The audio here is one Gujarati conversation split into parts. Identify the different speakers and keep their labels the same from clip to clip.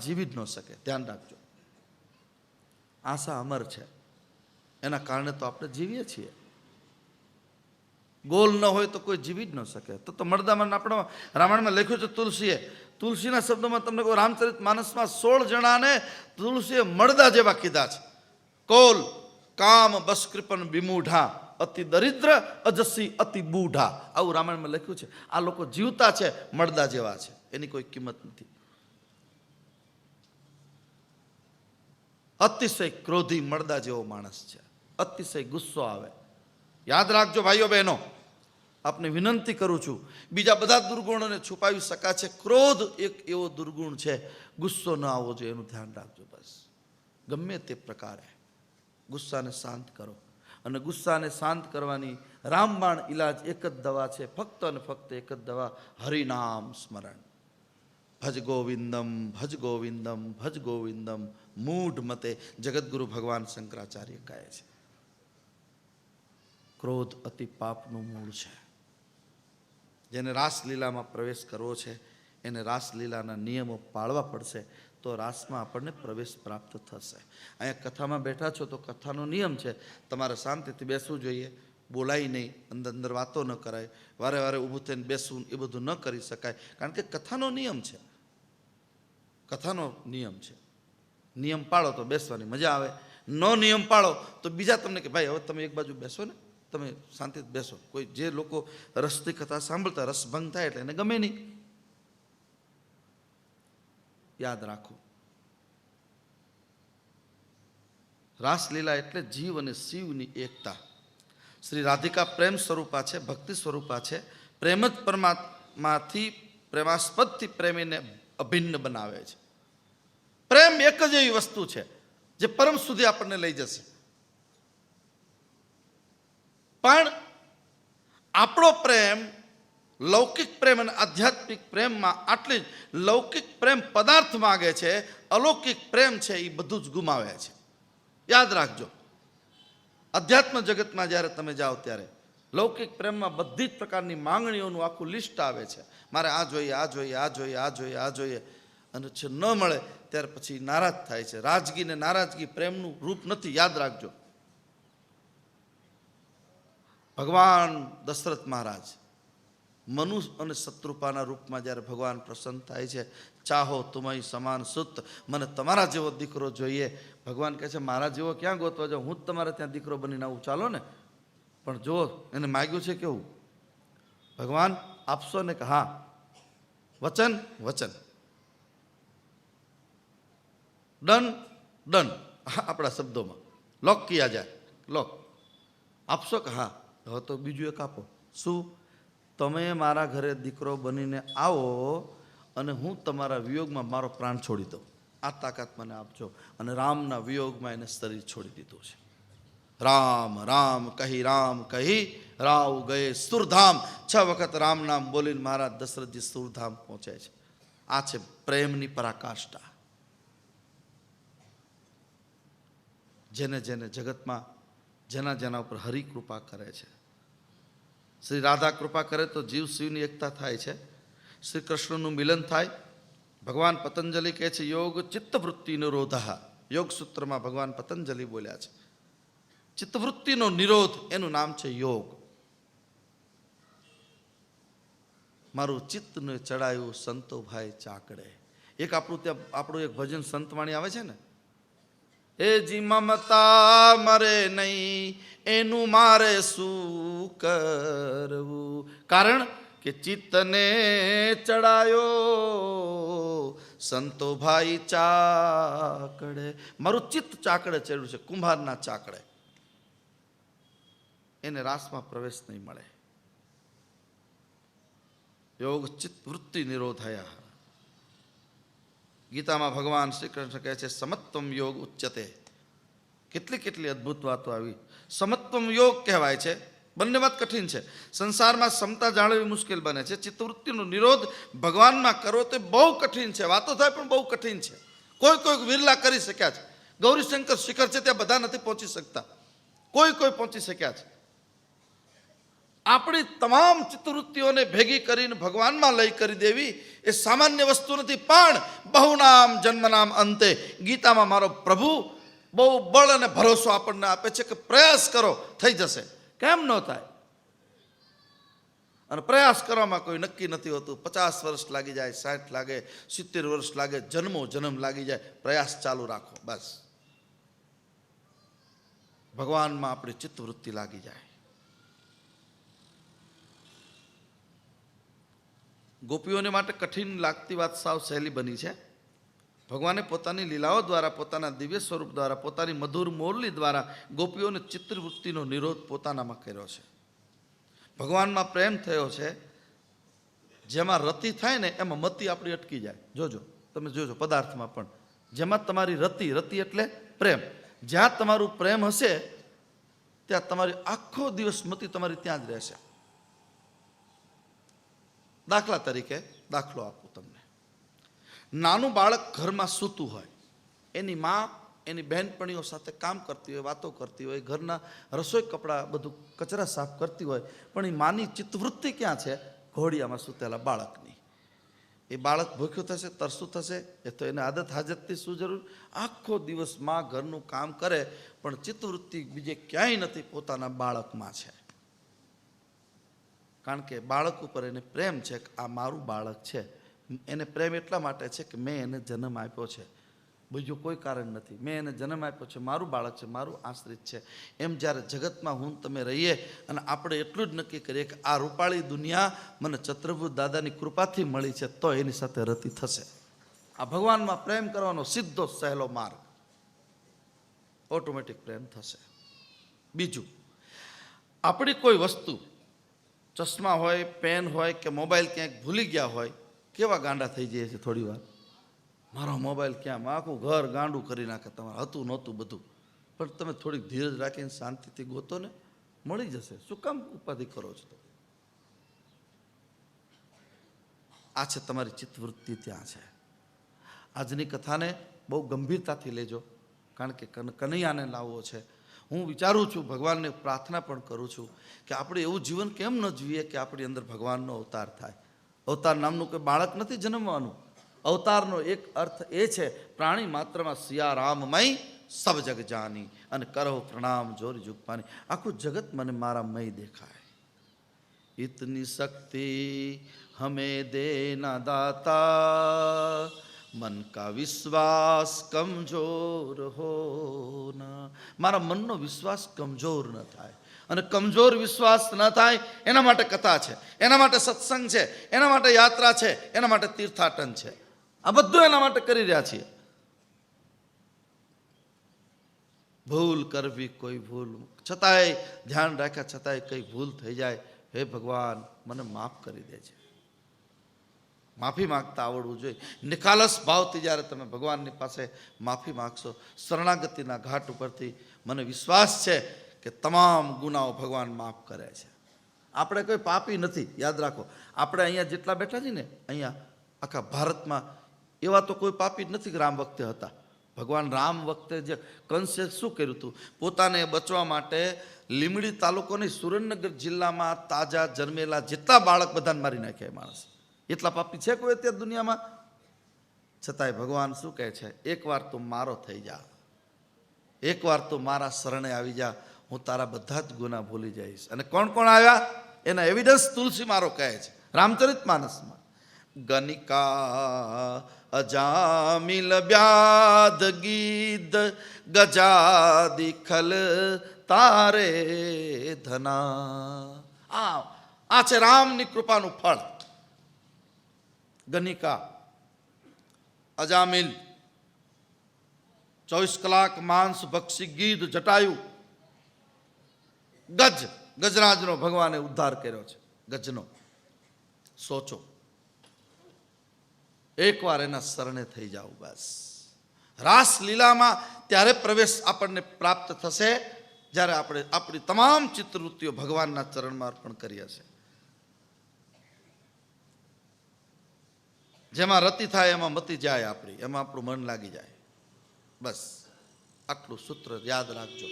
Speaker 1: જીવી જ ન શકે. ધ્યાન રાખજો. આશા અમર છે, એના કારણે તો આપણે જીવીએ છીએ. ગોલ ન હોય તો કોઈ જીવી જ ન શકે. તો મળદામાં આપણા રામાયણમાં લખ્યું છે તુલસીએ, તુલસીના શબ્દોમાં તમને કહું, રામચરિત માનસમાં 16 જણાને તુલસીએ મળદા જેવા કીધા છે. કોલ કામ બસ કૃપન વિમૂઢા, અતિ દરિદ્ર અજસી અતિ બૂઢા, આવું રામાયણમાં લખ્યું છે. આ લોકો જીવતા છે મળદા જેવા છે, એની કોઈ કિંમત નથી. અતિશય ક્રોધી મળદા જેવો માણસ છે, અતિશય ગુસ્સો આવે. યાદ રાખજો ભાઈઓ બહેનો, આપને વિનંતી કરું છું, બીજા બધા દુર્ગુણોને છુપાવી શકાય છે, ક્રોધ એક એવો દુર્ગુણ છે, ગુસ્સો ન આવવો જોઈએ, એનું ધ્યાન રાખજો. બસ ગમે તે પ્રકારે ગુસ્સાને શાંત કરો, અને ગુસ્સાને શાંત કરવાની રામબાણ ઈલાજ એક જ દવા છે, ફક્ત અને ફક્ત એક જ દવા, હરિનામ સ્મરણ. ભજ ગોવિંદમ ભજ ગોવિંદમ ભજ ગોવિંદમ મૂઢ મતે, જગતગુરુ ભગવાન શંકરાચાર્ય કહે છે. ક્રોધ અતિ પાપનું મૂળ છે. જેને રાસલીલામાં પ્રવેશ કરવો છે એને રાસલીલાના નિયમો પાળવા પડશે, તો રાસમાં આપણને પ્રવેશ પ્રાપ્ત થશે. અહીંયા કથામાં બેઠા છો તો કથાનો નિયમ છે, તમારે શાંતિથી બેસવું જોઈએ, બોલાય નહીં, અંદર વાતો ન કરાય, વારે વારે ઊભું થઈને બેસવું એ બધું ન કરી શકાય, કારણ કે કથાનો નિયમ છે. કથાનો નિયમ છે. નિયમ પાળો તો બેસવાની મજા આવે, નો નિયમ પાળો તો બીજા તમને કે ભાઈ હવે તમે એક બાજુ બેસો ને, તમે શાંતિથી બેસો. કોઈ જે લોકો રસની કથા સાંભળતા રસભંગ થાય એટલે એને ગમે નહીં. યાદ રાખો, રાસલીલા એટલે જીવ અને શિવની એકતા. શ્રી રાધિકા પ્રેમ સ્વરૂપા છે, ભક્તિ સ્વરૂપા છે. પ્રેમ જ પરમાત્માથી, પ્રેમાસ્પદથી પ્રેમીને અભિન્ન બનાવે છે. પ્રેમ એક જ એવી વસ્તુ છે જે પરમ સુધી આપણને લઈ જશે. પણ આપણો પ્રેમ લૌકિક પ્રેમ અને આધ્યાત્મિક પ્રેમમાં આટલી જ, લૌકિક પ્રેમ પદાર્થ માગે છે, અલૌકિક પ્રેમ છે એ બધું જ ગુમાવે છે. યાદ રાખજો, અધ્યાત્મ જગતમાં જ્યારે તમે જાઓ ત્યારે લૌકિક પ્રેમમાં બધી જ પ્રકારની માંગણીઓનું આખું લિસ્ટ આવે છે. મારે આ જોઈએ, આ જોઈએ, આ જોઈએ, આ જોઈએ, આ જોઈએ, અને છે ન મળે ત્યારે પછી નારાજ થાય છે. રાજગી ને નારાજગી પ્રેમનું રૂપ નથી, યાદ રાખજો. ભગવાન દશરથ મહારાજ મનુ અને શત્રુપાના રૂપમાં જ્યારે ભગવાન પ્રસન્ન થાય છે, ચાહો તુમય સમાન સુત, મને તમારા જેવો દીકરો જોઈએ. ભગવાન કહે છે મારા જેવો ક્યાં ગોતવા જાઉં, હું જ તમારે ત્યાં દીકરો બનીને આવું, ચાલો ને. પણ જો એને માગ્યું છે કેવું, ભગવાન આપશો ને કે હા, વચન વચન, ડન ડન, આપણા શબ્દોમાં લોક કિયા જાય, લોક. આપશો કે હા, હવે તો બીજું એક આપો. શું? તમે મારા ઘરે દીકરો બનીને આવો અને હું તમારા વિયોગમાં મારો પ્રાણ છોડી દઉં, આ તાકાત મને આપજો. અને રામના વિયોગમાં એને શરીર છોડી દીધું છે. રામ રામ કહી રાવ ગયે સુરધામ. 6 વખત રામ નામ બોલીને મહારાજ દશરથજી સુરધામ પહોંચે છે. આ છે પ્રેમની પરાકાષ્ઠા. જેને જેને જગતમાં જેના જેના ઉપર હરિ કૃપા કરે છે, શ્રી રાધા કૃપા કરે તો જીવ શિવની એકતા થાય છે, શ્રી કૃષ્ણનું મિલન થાય. ભગવાન પતંજલિ કહે છે યોગ ચિત્તવૃત્તિ નિરોધ, યોગ સૂત્રમાં ભગવાન પતંજલિ બોલ્યા છે ચિત્તવૃત્તિનો નિરોધ, એનું નામ છે યોગ. મારું ચિત્તને ચડાયું સંતો ભાઈ ચાકડે. એક આપણું એક ભજન સંતવાણી આવે છે ને, એ જી મમતા મરે નહીં એનું મારે શું કરવું, કારણ કે ચિત્તને ચડાયો સંતો ભાઈ ચાકડે. મારું ચિત્ત ચાકડે ચડ્યું છે, કુંભારના ચાકડે. એને રાસમાં પ્રવેશ નહીં મળે. યોગ ચિત્ત વૃત્તિ નિરોધયા. ગીતામાં ભગવાન શ્રી કૃષ્ણ કહે છે સમત્વમ યોગ ઉચ્યતે. કેટલી કેટલી અદ્ભુત વાતો આવી. સમત્વમ યોગ કહેવાય છે. બંને વાત કઠિન છે. સંસારમાં સમતા જાળવવી મુશ્કેલ બને છે. ચિત્તવૃત્તિનો નિરોધ ભગવાનમાં કરવો તે બહુ કઠિન છે. વાતો થાય પણ બહુ કઠિન છે. કોઈ વિરલા કરી શક્યા છે. ગૌરીશંકર શિખર છે ત્યાં બધા નથી પહોંચી શકતા, કોઈ પહોંચી શક્યા છે. આપણી તમામ ચિત્તવૃત્તિઓને ભેગી કરીને ભગવાનમાં લઈ કરી દેવી એ સામાન્ય વસ્તુ નથી, પણ બહુનામ જન્મનામ અંતે ગીતામાં મારો પ્રભુ બહુ બળ અને ભરોસો આપણને આપે છે કે પ્રયાસ કરો, થઈ જશે. કેમ ન થાય? અને પ્રયાસ કરવામાં કોઈ નક્કી નથી હોતું. 50 વર્ષ લાગી જાય, 60 લાગે, 70 વર્ષ લાગે, જન્મો જન્મ લાગી જાય. પ્રયાસ ચાલુ રાખો, બસ ભગવાનમાં આપણી ચિત્તવૃત્તિ લાગી જાય. ગોપીઓને માટે કઠિન લાગતી વાત સાવ સહેલી બની છે. ભગવાને પોતાની લીલાઓ દ્વારા, પોતાના દિવ્ય સ્વરૂપ દ્વારા, પોતાની મધુર મોરલી દ્વારા ગોપીઓને ચિત્તવૃત્તિનો નિરોધ પોતાનામાં કર્યો છે. ભગવાનમાં પ્રેમ થયો છે. જેમાં રતિ થાય ને એમાં મતિ આપણી અટકી જાય. જોજો, તમે જોજો પદાર્થમાં પણ જેમાં તમારી રતિ એટલે પ્રેમ, જ્યાં તમારું પ્રેમ હશે ત્યાં તમારી આખો દિવસ મતિ તમારી ત્યાં જ રહેશે. દાખલા તરીકે દાખલો આપું તમને. નાનું બાળક ઘરમાં સૂતું હોય, એની માં એની બહેનપણીઓ સાથે કામ કરતી હોય, વાતો કરતી હોય, ઘરના રસોઈ કપડાં બધું કચરા સાફ કરતી હોય, પણ એ માની ચિત્તવૃત્તિ ક્યાં છે? ઘોડિયામાં સૂતેલા બાળકની. એ બાળક ભૂખ્યું થશે, તરસું થશે, એ તો એને આદત હાજતથી શું જરૂર? આખો દિવસ માં ઘરનું કામ કરે, પણ ચિત્તવૃત્તિ બીજે ક્યાંય નથી, પોતાના બાળકમાં છે. કારણ કે બાળક ઉપર એને પ્રેમ છે કે આ મારું બાળક છે. એને પ્રેમ એટલા માટે છે કે મેં એને જન્મ આપ્યો છે, બીજું કોઈ કારણ નથી. મેં એને જન્મ આપ્યો છે, મારું બાળક છે, મારું આશ્રિત છે. એમ જ્યારે જગતમાં હું તમે રહીએ અને આપણે એટલું જ નક્કી કરીએ કે આ રૂપાળી દુનિયા મને ચતુર્ભુજ દાદાની કૃપાથી મળી છે, તો એની સાથે રતિ થશે. આ ભગવાનમાં પ્રેમ કરવાનો સીધો સહેલો માર્ગ. ઓટોમેટિક પ્રેમ થશે. બીજું, આપણી કોઈ વસ્તુ, ચશ્મા હોય, પેન હોય કે મોબાઈલ ક્યાંક ભૂલી ગયા હોય, કેવા ગાંડા થઈ જાય છે થોડી વાર. મારો મોબાઈલ ક્યાં? આખું ઘર ગાંડું કરી નાખે. તમારે હતું નહોતું બધું, પણ તમે થોડીક ધીરજ રાખીને શાંતિથી ગોતો ને, મળી જશે. શું કામ ઉપાધિ કરો છો? આ છે તમારી ચિત્તવૃત્તિ ત્યાં છે. આજની કથાને બહુ ગંભીરતાથી લેજો, કારણ કે કનૈયાને લાવવો છે. હું વિચારું છું, ભગવાનને પ્રાર્થના પણ કરું છું કે આપણે એવું જીવન કેમ ન જીવીએ કે આપણી અંદર ભગવાનનો અવતાર થાય. અવતાર નામનું કોઈ બાળક નથી જન્મવાનું. અવતારનો એક અર્થ એ છે પ્રાણી માત્રમાં સિયારામમય સબ જગ જાની અને કરો પ્રણામ જોરી જુગપાની. આખું જગત મને મારા મય દેખાય. ઇતની શક્તિ હમે દેના દાતા, મન કા વિશ્વાસ કમજોર હોના. મારા મનનો વિશ્વાસ કમજોર ન થાય, અને કમજોર વિશ્વાસ ન થાય એના માટે કથા છે, એના માટે સત્સંગ છે, એના માટે યાત્રા છે, એના માટે તીર્થાટન છે. આ બધું એના માટે કરી રહ્યા છીએ. ભૂલ કરવી કોઈ ભૂલ, છતાંય ધ્યાન રાખ્યા છતાંય કઈ ભૂલ થઈ જાય, હે ભગવાન મને માફ કરી દે છે. માફી માગતા આવડવું જોઈએ. નિખાલસ ભાવથી જ્યારે તમે ભગવાનની પાસે માફી માગશો, શરણાગતિના ઘાટ ઉપરથી, મને વિશ્વાસ છે કે તમામ ગુનાઓ ભગવાન માફ કરે છે. આપણે કોઈ પાપી નથી, યાદ રાખો. આપણે અહીંયા જેટલા બેઠા છીએ ને, અહીંયા આખા ભારતમાં એવા તો કોઈ પાપી જ નથી કે રામ વખતે હતા. ભગવાન રામ વખતે જે કંસે શું કર્યું હતું? પોતાને બચવા માટે લીમડી તાલુકોની સુરેન્દ્રનગર જિલ્લામાં તાજા જન્મેલા જેટલા બાળક બધાને મારી નાખ્યા. માણસ એટલા પાપી છે કોઈ અત્યારે દુનિયામાં? છતાંય ભગવાન શું કહે છે? એકવાર તું મારો થઈ જા, એકવાર તું મારા શરણે આવી જા, હું તારા બધા જ ગુના ભૂલી જઈશ. અને કોણ કોણ આવ્યા એના એવિડન્સ તુલસી મારો કહે છે રામચરિતમાનસમાં. ગનિકા અજામિલ બ્યાદ ગીદ ગજાદિ ખલ તારે ધના. આ છે રામની કૃપાનું ફળ. ગનિકા, અજામિલ, 24 કલાક માંસ ભક્ષી ગીધ જટાયું, ગજરાજનો ભગવાને ઉદ્ધાર કર્યો છે. ગજનો સોચો, એકવાર એના શરણે થઈ જાવ બસ. રાસલીલામાં ત્યારે પ્રવેશ આપણને પ્રાપ્ત થશે જ્યારે આપણે આપણી તમામ ચિત્તવૃત્તિઓ ભગવાનના ચરણમાં અર્પણ કરી હશે. જેમાં રતિ થાય એમાં મતી જાય આપણી, એમાં આપણું મન લાગી જાય. બસ આટલું સૂત્ર યાદ રાખજો.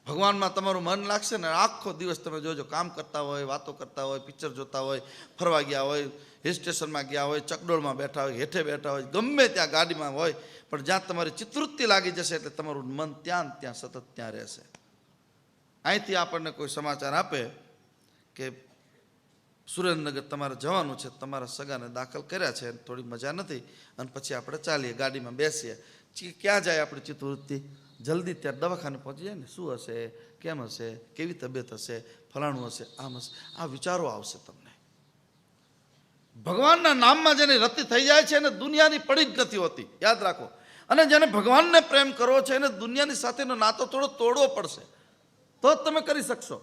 Speaker 1: ભગવાનમાં તમારું મન લાગશે ને આખો દિવસ તમે જોજો, કામ કરતા હોય, વાતો કરતા હોય, પિક્ચર જોતા હોય, ફરવા ગયા હોય, હિલ સ્ટેશનમાં ગયા હોય, ચકડોળમાં બેઠા હોય, હેઠે બેઠા હોય, ગમે ત્યાં ગાડીમાં હોય, પણ જ્યાં તમારી ચિત્તવૃત્તિ લાગી જશે એટલે તમારું મન ત્યાં ત્યાં સતત ત્યાં રહેશે. અહીંથી આપણને કોઈ સમાચાર આપે કે સુરેન્દ્રનગર તમારે જવાનું છે, તમારા સગાને દાખલ કર્યા છે, થોડી મજા નથી, અને પછી આપણે ચાલીએ, ગાડીમાં બેસીએ, ક્યાં જાય આપણી ચિત્તવૃત્તિ? જલ્દી ત્યાં દવાખાને પહોંચી જાય ને. શું હશે, કેમ હશે, કેવી તબિયત હશે, ફલાણું હશે, આમ હશે, આ વિચારો આવશે તમને. ભગવાનના નામમાં જેની રતિ થઈ જાય છે એને દુનિયાની પડી જ નથી હોતી, યાદ રાખો. અને જેને ભગવાનને પ્રેમ કરવો છે એને દુનિયાની સાથેનો નાતો થોડો તોડવો પડશે, તો જ તમે કરી શકશો.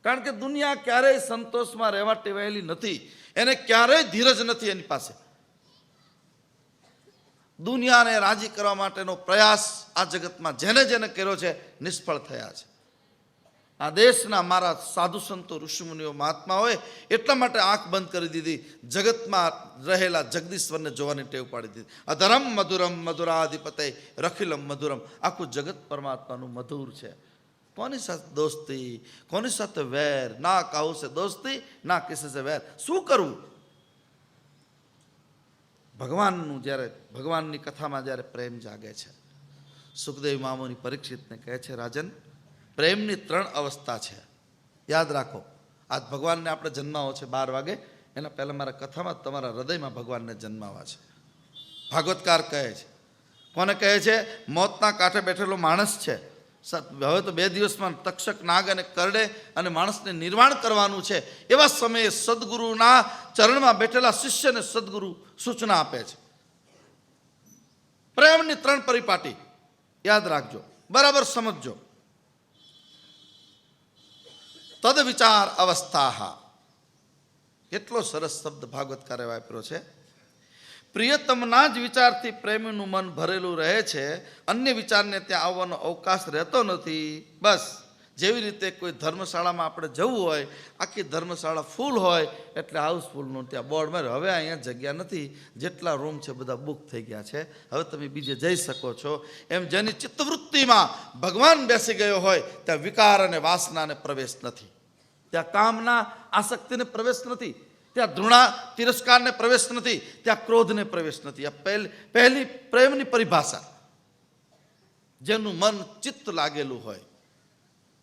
Speaker 1: કારણ કે દુનિયા ક્યારેય સંતોષમાં રહેવા ટેવાયેલી નથી, એને ક્યારેય ધીરજ નથી એની પાસે. દુનિયાને રાજી કરવા માટેનો પ્રયાસ આ જગતમાં જેને જેને કર્યો છે નિષ્ફળ થયા છે. આ દેશના મારા સાધુ સંતો, ઋષિમુનિઓ, મહાત્માઓએ એટલા માટે આંખ બંધ કરી દીધી, જગતમાં રહેલા જગદીશ્વરને જોવાની ટેવ પાડી દીધી. અધરમ મધુરમ મધુરાધિપતે રખિલમ મધુરમ, આખું જગત પરમાત્માનું મધુર છે. કોની સાથે દોસ્તી, કોની સાથે વેર? ના કાહુ સે દોસ્તી, ના કિસી સે વેર. શું કરવું? ભગવાનનું જ્યારે, ભગવાનની કથામાં જ્યારે પ્રેમ જાગે છે, સુખદેવ મામુની પરીક્ષિતને કહે છે, રાજન, પ્રેમની 3 અવસ્થા છે, યાદ રાખો. આજ ભગવાનને આપણે જન્માવો છે 12 વાગે, એના પહેલાં મારા કથામાં તમારા હૃદયમાં ભગવાનને જન્માવા છે. ભાગવતકાર કહે છે, કોને કહે છે? મોતના કાંઠે બેઠેલો માણસ છે, હવે તો 2 દિવસમાં તક્ષક, નાગ અને કરડે અને માણસને નિર્વાણ કરવાનું છે. એવા સમયે સદગુરુના ચરણમાં બેઠેલા શિષ્યને સદગુરુ સૂચના આપે છે. પ્રેમની 3 પરિપાટી યાદ રાખજો, બરાબર સમજજો. તદ વિચાર અવસ્થા, કેટલો સરસ શબ્દ ભાગવતકારે વાપર્યો છે. પ્રિયતમના જ વિચારથી પ્રેમીનું મન ભરેલું રહે છે, અન્ય વિચારને ત્યાં આવવાનો અવકાશ રહેતો નથી. બસ જેવી રીતે કોઈ ધર્મશાળામાં આપણે જવું હોય, આખી ધર્મશાળા ફૂલ હોય એટલે હાઉસફુલનું ત્યાં બોર્ડ માર્યું, હવે અહીંયા જગ્યા નથી, જેટલા રૂમ છે બધા બુક થઈ ગયા છે, હવે તમે બીજે જઈ શકો છો. એમ જેની ચિત્તવૃત્તિમાં ભગવાન બેસી ગયો હોય ત્યાં વિકાર અને વાસનાને પ્રવેશ નથી, ત્યાં કામના આસક્તિને પ્રવેશ નથી, ત્યાં ધૃણા તિરસ્કારને પ્રવેશ નથી, ત્યાં ક્રોધને પ્રવેશ નથી. આ પહેલી પ્રેમની પરિભાષા. જેનું મન ચિત્ત લાગેલું હોય.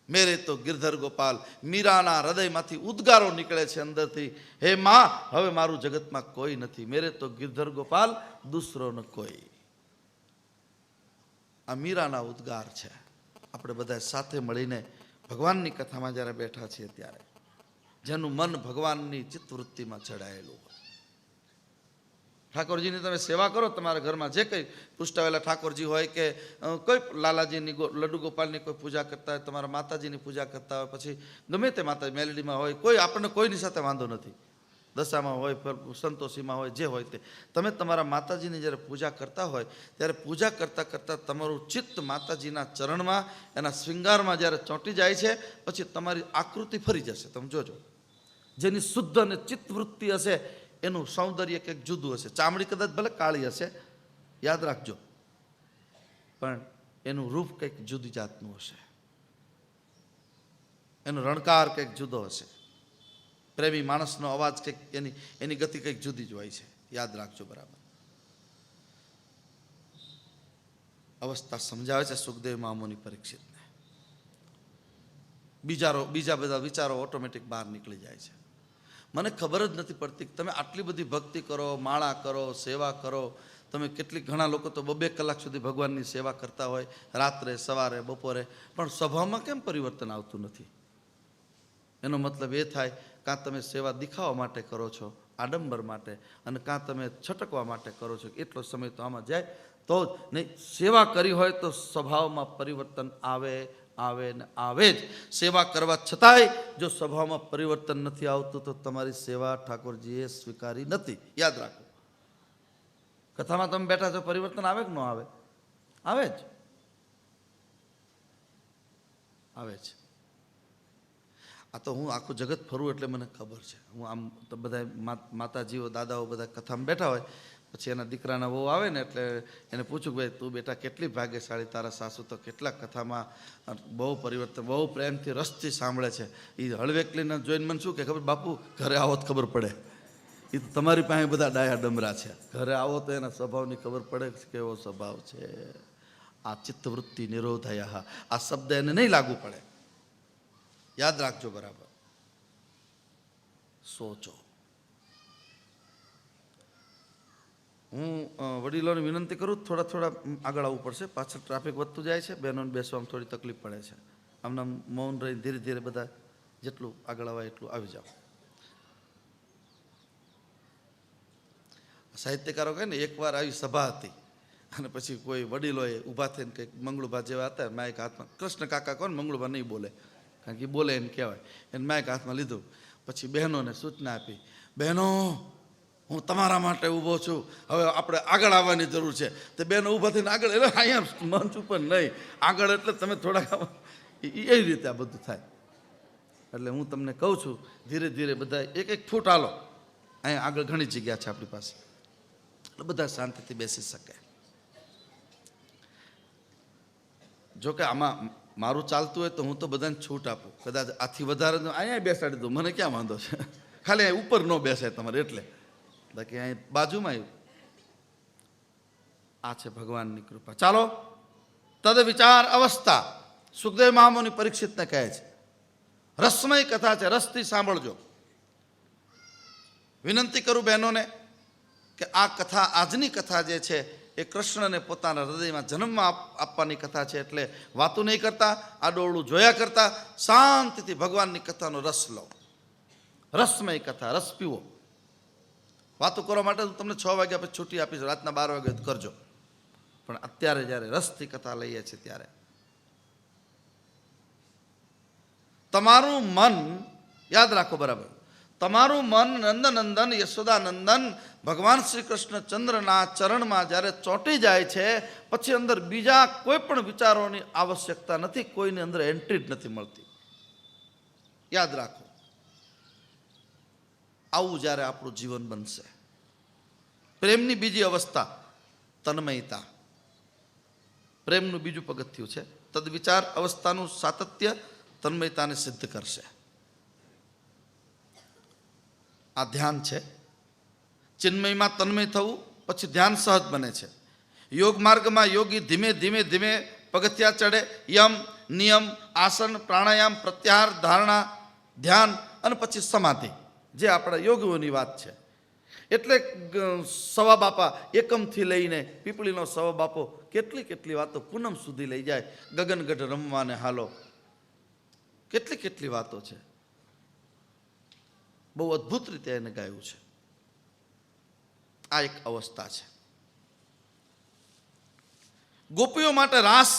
Speaker 1: મેરે તો ગિરધર ગોપાલ, મીરાના હૃદયમાંથી ઉદ્ગારો નીકળે છે અંદરથી, હે માં, હવે મારું જગતમાં કોઈ નથી, મેરે તો ગિરધર ગોપાલ, દૂસરો ન કોઈ. આ મીરાના ઉદ્ગાર છે. આપણે બધા સાથે મળીને ભગવાનની કથામાં જ્યારે બેઠા છીએ ત્યારે જેનું મન ભગવાનની ચિત્તવૃત્તિમાં ચડાયેલું હોય. ઠાકોરજીની તમે સેવા કરો, તમારા ઘરમાં જે કંઈ પુષ્ટાવેલા ઠાકોરજી હોય કે કોઈ લાલાજીની, લડ્ડુ ગોપાલની કોઈ પૂજા કરતા હોય, તમારા માતાજીની પૂજા કરતા હોય, પછી ગમે તે માતાજી મેલેડીમાં હોય, કોઈ આપણને કોઈની સાથે વાંધો નથી, દશામાં હોય, સંતોષીમાં હોય, જે હોય તે. તમે તમારા માતાજીની જ્યારે પૂજા કરતા હોય ત્યારે પૂજા કરતાં કરતાં તમારું ચિત્ત માતાજીના ચરણમાં, એના શૃંગારમાં જ્યારે ચોંટી જાય છે, પછી તમારી આકૃતિ ફરી જશે. તમે જોજો, જેની શુદ્ધ અને ચિત્તવૃત્તિ હશે એનું સૌંદર્ય કંઈક જુદું હશે. ચામડી કદાચ ભલે કાળી હશે, યાદ રાખજો, પણ એનું રૂપ કંઈક જુદી જાતનું હશે, એનો રણકાર કંઈક જુદો હશે. પ્રેમી માણસનો અવાજ કંઈક, એની ગતિ કંઈક જુદી જ હોય છે, યાદ રાખજો. બરાબર અવસ્થા સમજાવે છે સુખદેવ મામુની પરીક્ષિતને. બીજા બધા વિચારો ઓટોમેટિક બહાર નીકળી જાય છે. મને ખબર જ નથી પડતી કે તમે આટલી બધી ભક્તિ કરો, માળા કરો, સેવા કરો, તમે કેટલીક, ઘણા લોકો તો 2-2 કલાક સુધી ભગવાનની સેવા કરતા હોય, રાત્રે, સવારે, બપોરે, પણ સ્વભાવમાં કેમ પરિવર્તન આવતું નથી? એનો મતલબ એ થાય, કાં તમે સેવા દેખાવા માટે કરો છો, આડંબર માટે, અને કાં તમે છટકવા માટે કરો છો. એટલો સમય તો આમાં જાય તો જ નહીં. સેવા કરી હોય તો સ્વભાવમાં પરિવર્તન આવે ને આવે જ. સેવા કરવા છતાંય જો સ્વભાવમાં પરિવર્તન નથી આવતું તો તમારી સેવા ઠાકોરજીએ સ્વીકારી નથી, યાદ રાખો. કથામાં તમે બેઠા છો, પરિવર્તન આવે કે ન આવે? આવે જ, આવે જ. આ તો હું આખું જગત ફરું એટલે મને ખબર છે. હું આમ તો બધા માતાજીઓ, દાદાઓ બધા કથામાં બેઠા હોય, પછી એના દીકરાના વહુ આવે ને એટલે એને પૂછ્યું, ભાઈ તું બેટા કેટલી ભાગ્યશાળી, તારા સાસુ તો કેટલા કથામાં બહુ પરિવર્તન, બહુ પ્રેમથી રસથી સાંભળે છે. એ હળવેકલીને જોઈને મને શું કે ખબર, બાપુ ઘરે આવો તો ખબર પડે, એ તો તમારી પાસે બધા ડાયા ડમરા છે, ઘરે આવો તો એના સ્વભાવની ખબર પડે કેવો સ્વભાવ છે. આ ચિત્તવૃત્તિ નિરોધાયા, આ શબ્દ એને નહીં લાગુ પડે. યાદ રાખજો બરાબર, સોચો. હું વડીલોને વિનંતી કરું, થોડા આગળ આવવું પડશે, પાછળ ટ્રાફિક વધતું જાય છે, બહેનોને બેસવામાં થોડી તકલીફ પડે છે. આમના મૌન રહી ધીરે ધીરે બધા જેટલું આગળ આવાય એટલું આવી જાઓ. સાહિત્યકારો કહે ને, એકવાર આવી સભા હતી અને પછી કોઈ વડીલોએ ઊભા થઈને કંઈક મંગળુભા જેવા હતા, માઇક હાથમાં, કૃષ્ણ કાકા કોણ મંગળુભા નહીં બોલે, કારણ કે બોલે એને કહેવાય, એને માઇક હાથમાં લીધું. પછી બહેનોને સૂચના આપી, બહેનો હું તમારા માટે ઊભો છું, હવે આપણે આગળ આવવાની જરૂર છે. તે બહેનો ઊભા થઈને આગળ, એટલે અહીંયા મંચ ઉપર નહીં, આગળ એટલે તમે થોડાક એ રીતે આ બધું થાય. એટલે હું તમને કહું છું, ધીરે ધીરે બધા એક ફૂટ હાલો, અહીંયા આગળ ઘણી જગ્યા છે આપણી પાસે, એટલે બધા શાંતિથી બેસી શકે. જોકે આમાં મારું ચાલતું હોય તો હું તો બધાને છૂટ આપું, કદાચ આથી વધારે અહીંયા બેસાડી દઉં, મને ક્યાં વાંધો છે, ખાલી અહીં ઉપર ન બેસે તમારે એટલે. બાકી અહીં બાજુમાં આ છે ભગવાનની કૃપા. ચાલો, તદ વિચાર અવસ્થા સુખદેવ મહામુનિ પરીક્ષિતને કહે છે, રસમય કથા છે, રસથી સાંભળજો. વિનંતી કરું બહેનોને કે આ કથા, આજની કથા જે છે એ કૃષ્ણને પોતાના હૃદયમાં જન્મમાં આપવાની કથા છે. એટલે વાતું નહીં કરતા, આડોળું જોયા કરતા, શાંતિથી ભગવાનની કથાનો રસ લો. રસમય કથા, રસ પીવો. વાતો કરવા માટે હું તમને 6 વાગ્યા પછી છૂટી આપીશ, રાતના 12 વાગે કરજો, પણ અત્યારે જ્યારે રસથી કથા લઈએ છીએ ત્યારે તમારું મન, યાદ રાખો બરાબર, તમારું મન નંદનંદન યશોદાનંદન ભગવાન શ્રી કૃષ્ણચંદ્રના ચરણમાં જ્યારે ચોંટી જાય છે, પછી અંદર બીજા કોઈ પણ વિચારોની આવશ્યકતા નથી, કોઈની અંદર એન્ટ્રી જ નથી મળતી. યાદ રાખો, આવું જ્યારે આપણું જીવન બનશે. પ્રેમની બીજી અવસ્થા તન્મયતા, પ્રેમનું બીજું પગથિયું છે. તદ વિચાર અવસ્થાનું સાતત્ય તન્મયતાને સિદ્ધ કરશે. આ ધ્યાન છે. ચિન્મયમાં તન્મય થવું, પછી ધ્યાન સહજ બને છે. યોગ માર્ગમાં યોગી ધીમે ધીમે ધીમે પગથિયા ચડે. યમ, નિયમ, આસન, પ્રાણાયામ, પ્રત્યાહાર, ધારણા, ધ્યાન અને પછી સમાધિ, જે આપણા યોગીઓની વાત છે. એટલે સવા બાપા એકમથી લઈને પીપળીનો સવા બાપો કેટલી વાતો પૂનમ સુધી લઈ જાય. ગગનગઢ રમવાને હાલો, કેટલી વાતો છે. બહુ અદ્ભુત રીતે એને ગાયું છે. આ એક અવસ્થા છે. ગોપીઓ માટે રાસ